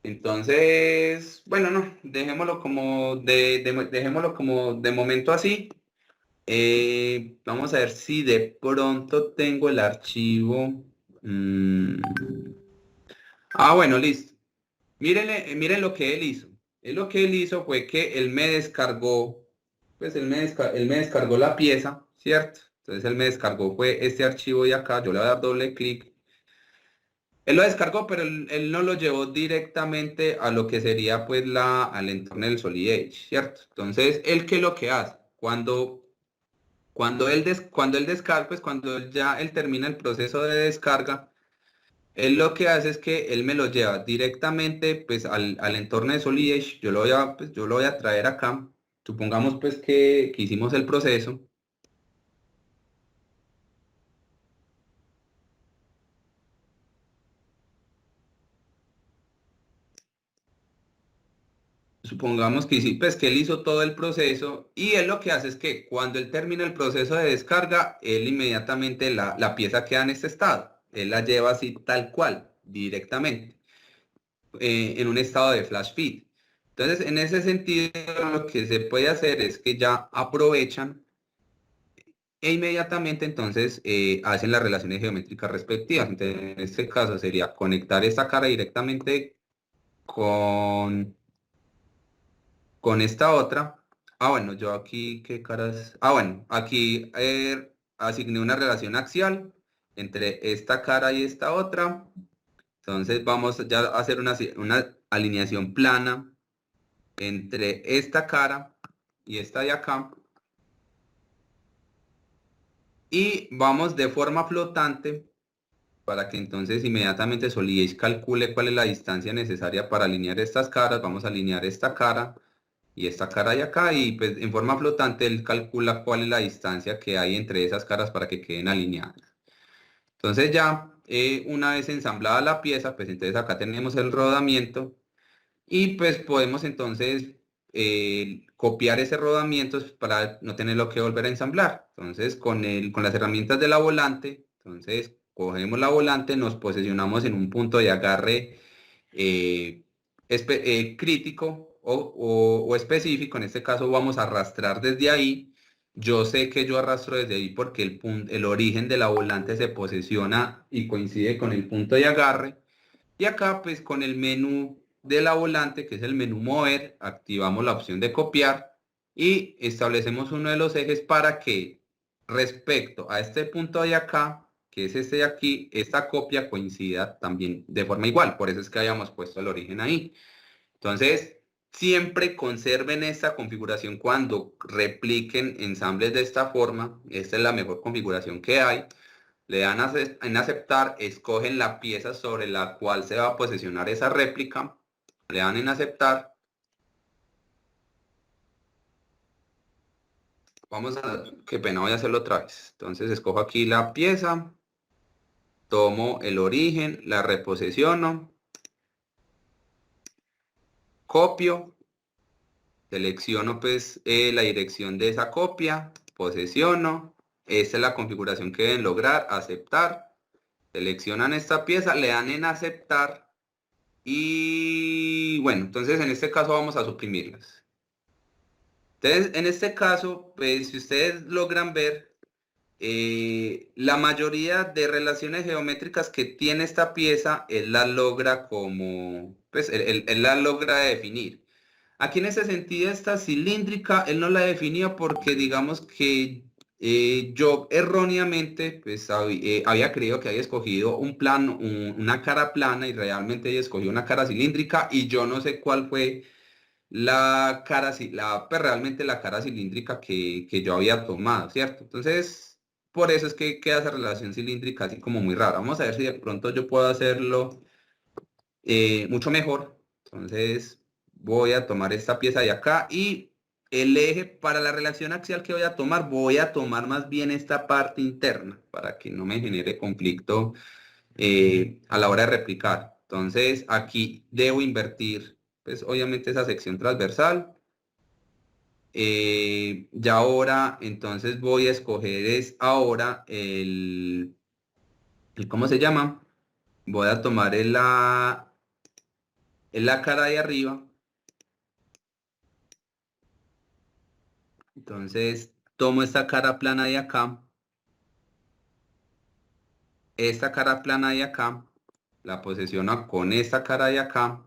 Entonces, bueno, no, dejémoslo como de momento así. Vamos a ver si de pronto tengo el archivo. Mm, bueno, listo. Miren lo que él hizo. Lo que él hizo fue que él me descargó, pues él me descargó la pieza, ¿cierto? Entonces él me descargó fue este archivo de acá. Yo le voy a dar doble clic. Él lo descargó, pero él no lo llevó directamente a lo que sería pues al entorno del Solid Edge, ¿cierto? Entonces, él qué es lo que hace? Cuando él descarga, pues él termina el proceso de descarga, él lo que hace es que él me lo lleva directamente pues al entorno de Solidage. Yo lo voy a traer acá. Supongamos pues que hicimos el proceso. Supongamos que sí, pues que él hizo todo el proceso y él lo que hace es que cuando él termina el proceso de descarga, él inmediatamente la pieza queda en este estado. Él la lleva así tal cual, directamente. En un estado de flash feed. Entonces, en ese sentido, lo que se puede hacer es que ya aprovechan e inmediatamente entonces hacen las relaciones geométricas respectivas. Entonces, en este caso sería conectar esta cara directamente con, con esta otra. Bueno, yo aquí, ¿qué caras? Bueno, aquí asigné una relación axial entre esta cara y esta otra. Entonces vamos ya a hacer una alineación plana entre esta cara y esta de acá y vamos de forma flotante para que entonces inmediatamente Solidage calcule cuál es la distancia necesaria para alinear estas caras. Vamos a alinear esta cara y esta cara de acá y pues en forma flotante él calcula cuál es la distancia que hay entre esas caras para que queden alineadas. Entonces ya una vez ensamblada la pieza, pues entonces acá tenemos el rodamiento. Y pues podemos entonces copiar ese rodamiento para no tenerlo que volver a ensamblar. Entonces con las herramientas de la volante, entonces cogemos la volante, nos posicionamos en un punto de agarre eh, crítico o específico. En este caso vamos a arrastrar desde ahí. Yo sé que yo arrastro desde ahí porque el origen de la volante se posiciona y coincide con el punto de agarre. Y acá pues con el menú de la volante, que es el menú mover, activamos la opción de copiar y establecemos uno de los ejes para que respecto a este punto de acá, que es este de aquí, esta copia coincida también de forma igual. Por eso es que habíamos puesto el origen ahí. Entonces, siempre conserven esta configuración cuando repliquen ensambles de esta forma. Esta es la mejor configuración que hay. Le dan en aceptar, escogen la pieza sobre la cual se va a posicionar esa réplica, le dan en aceptar. Qué pena, voy a hacerlo otra vez. Entonces escojo aquí la pieza. tomo el origen, la reposesiono, copio, selecciono pues la dirección de esa copia, posesiono, esta es la configuración que deben lograr, aceptar, seleccionan esta pieza, le dan en aceptar y bueno, entonces en este caso vamos a suprimirlas. Entonces en este caso, pues si ustedes logran ver, la mayoría de relaciones geométricas que tiene esta pieza, él la logra como, pues él la logra definir. Aquí en ese sentido, esta cilíndrica, él no la definía porque digamos que yo erróneamente, pues había creído que había escogido un plano, una cara plana y realmente ella escogió una cara cilíndrica y yo no sé cuál fue la cara, pues realmente la cara cilíndrica que yo había tomado, ¿cierto? Entonces, por eso es que queda esa relación cilíndrica así como muy rara. Vamos a ver si de pronto yo puedo hacerlo mucho mejor. Entonces, voy a tomar esta pieza de acá y el eje para la relación axial que voy a tomar más bien esta parte interna para que no me genere conflicto a la hora de replicar. Entonces, aquí debo invertir, pues obviamente esa sección transversal. Ya ahora, entonces voy a escoger es ahora ¿cómo se llama? Voy a tomar la cara de arriba. Entonces, tomo esta cara plana de acá, esta cara plana de acá, la posesiono con esta cara de acá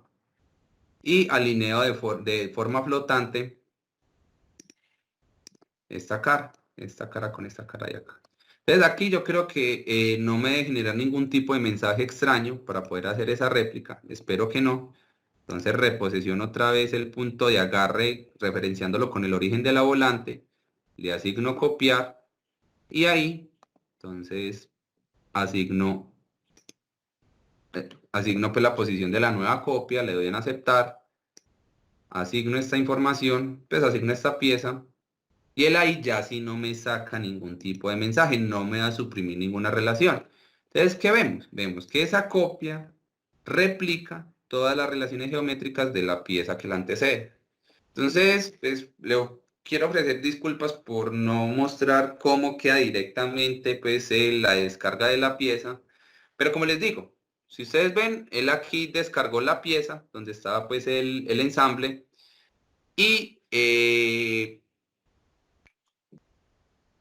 y alineo de forma flotante esta cara con esta cara de acá. Entonces aquí yo creo que no me debe generar ningún tipo de mensaje extraño para poder hacer esa réplica. Espero que no. Entonces reposiciono otra vez el punto de agarre referenciándolo con el origen de la volante. Le asigno copiar y ahí, entonces asigno, asigno pues la posición de la nueva copia, le doy en aceptar, asigno esta información, pues asigno esta pieza. Y él ahí ya sí no me saca ningún tipo de mensaje, no me va a suprimir ninguna relación. Entonces, ¿qué vemos? Vemos que esa copia replica todas las relaciones geométricas de la pieza que la antecede. Entonces, pues, quiero ofrecer disculpas por no mostrar cómo queda directamente pues, la descarga de la pieza. Pero como les digo, si ustedes ven, él aquí descargó la pieza donde estaba pues el ensamble y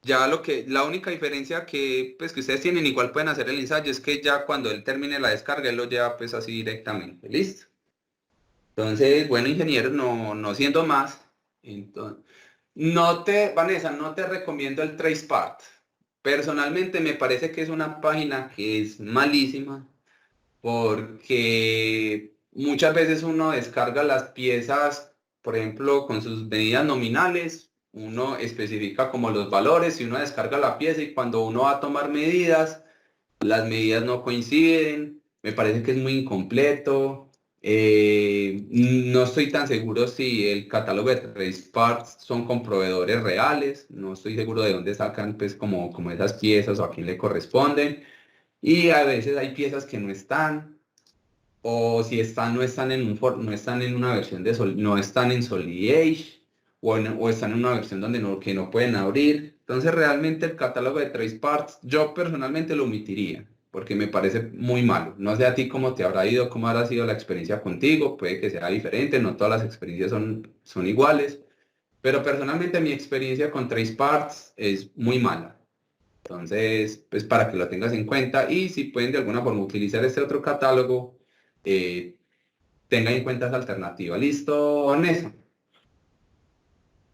ya la única diferencia pues, que ustedes tienen, igual pueden hacer el ensayo, es que ya cuando él termine la descarga, él lo lleva pues así directamente. ¿Listo? Entonces, bueno, ingeniero, no siendo más, entonces, Vanessa, no te recomiendo el TracePart. Personalmente me parece que es una página que es malísima porque muchas veces uno descarga las piezas, por ejemplo, con sus medidas nominales, uno especifica como los valores y uno descarga la pieza y cuando uno va a tomar medidas, las medidas no coinciden, me parece que es muy incompleto. No estoy tan seguro si el catálogo de Trace Parts son con proveedores reales, no estoy seguro de dónde sacan pues como esas piezas o a quién le corresponden. Y a veces hay piezas que no están, o si están, no están en una versión no están en Solid o están en una versión donde que no pueden abrir. Entonces realmente el catálogo de Trace Parts yo personalmente lo omitiría porque me parece muy malo. No sé a ti cómo te habrá ido, cómo habrá sido la experiencia contigo, puede que sea diferente, no todas las experiencias son iguales, pero personalmente mi experiencia con Trace Parts es muy mala. Entonces, pues para que lo tengas en cuenta y si pueden de alguna forma utilizar este otro catálogo, eh, tengan en cuenta esa alternativa. ¿Listo, Vanessa?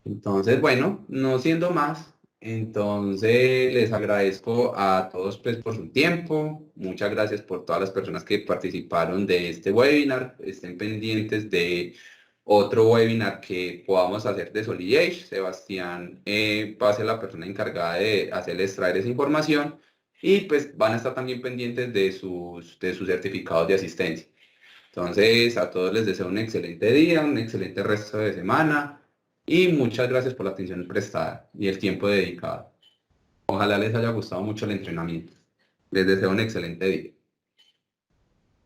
Entonces, bueno, no siendo más, entonces les agradezco a todos pues por su tiempo. Muchas gracias por todas las personas que participaron de este webinar. Estén pendientes de otro webinar que podamos hacer de Solid. Sebastián va a ser la persona encargada de hacerle extraer esa información y pues van a estar también pendientes de sus certificados de asistencia. Entonces, a todos les deseo un excelente día, un excelente resto de semana y muchas gracias por la atención prestada y el tiempo dedicado. Ojalá les haya gustado mucho el entrenamiento. Les deseo un excelente día.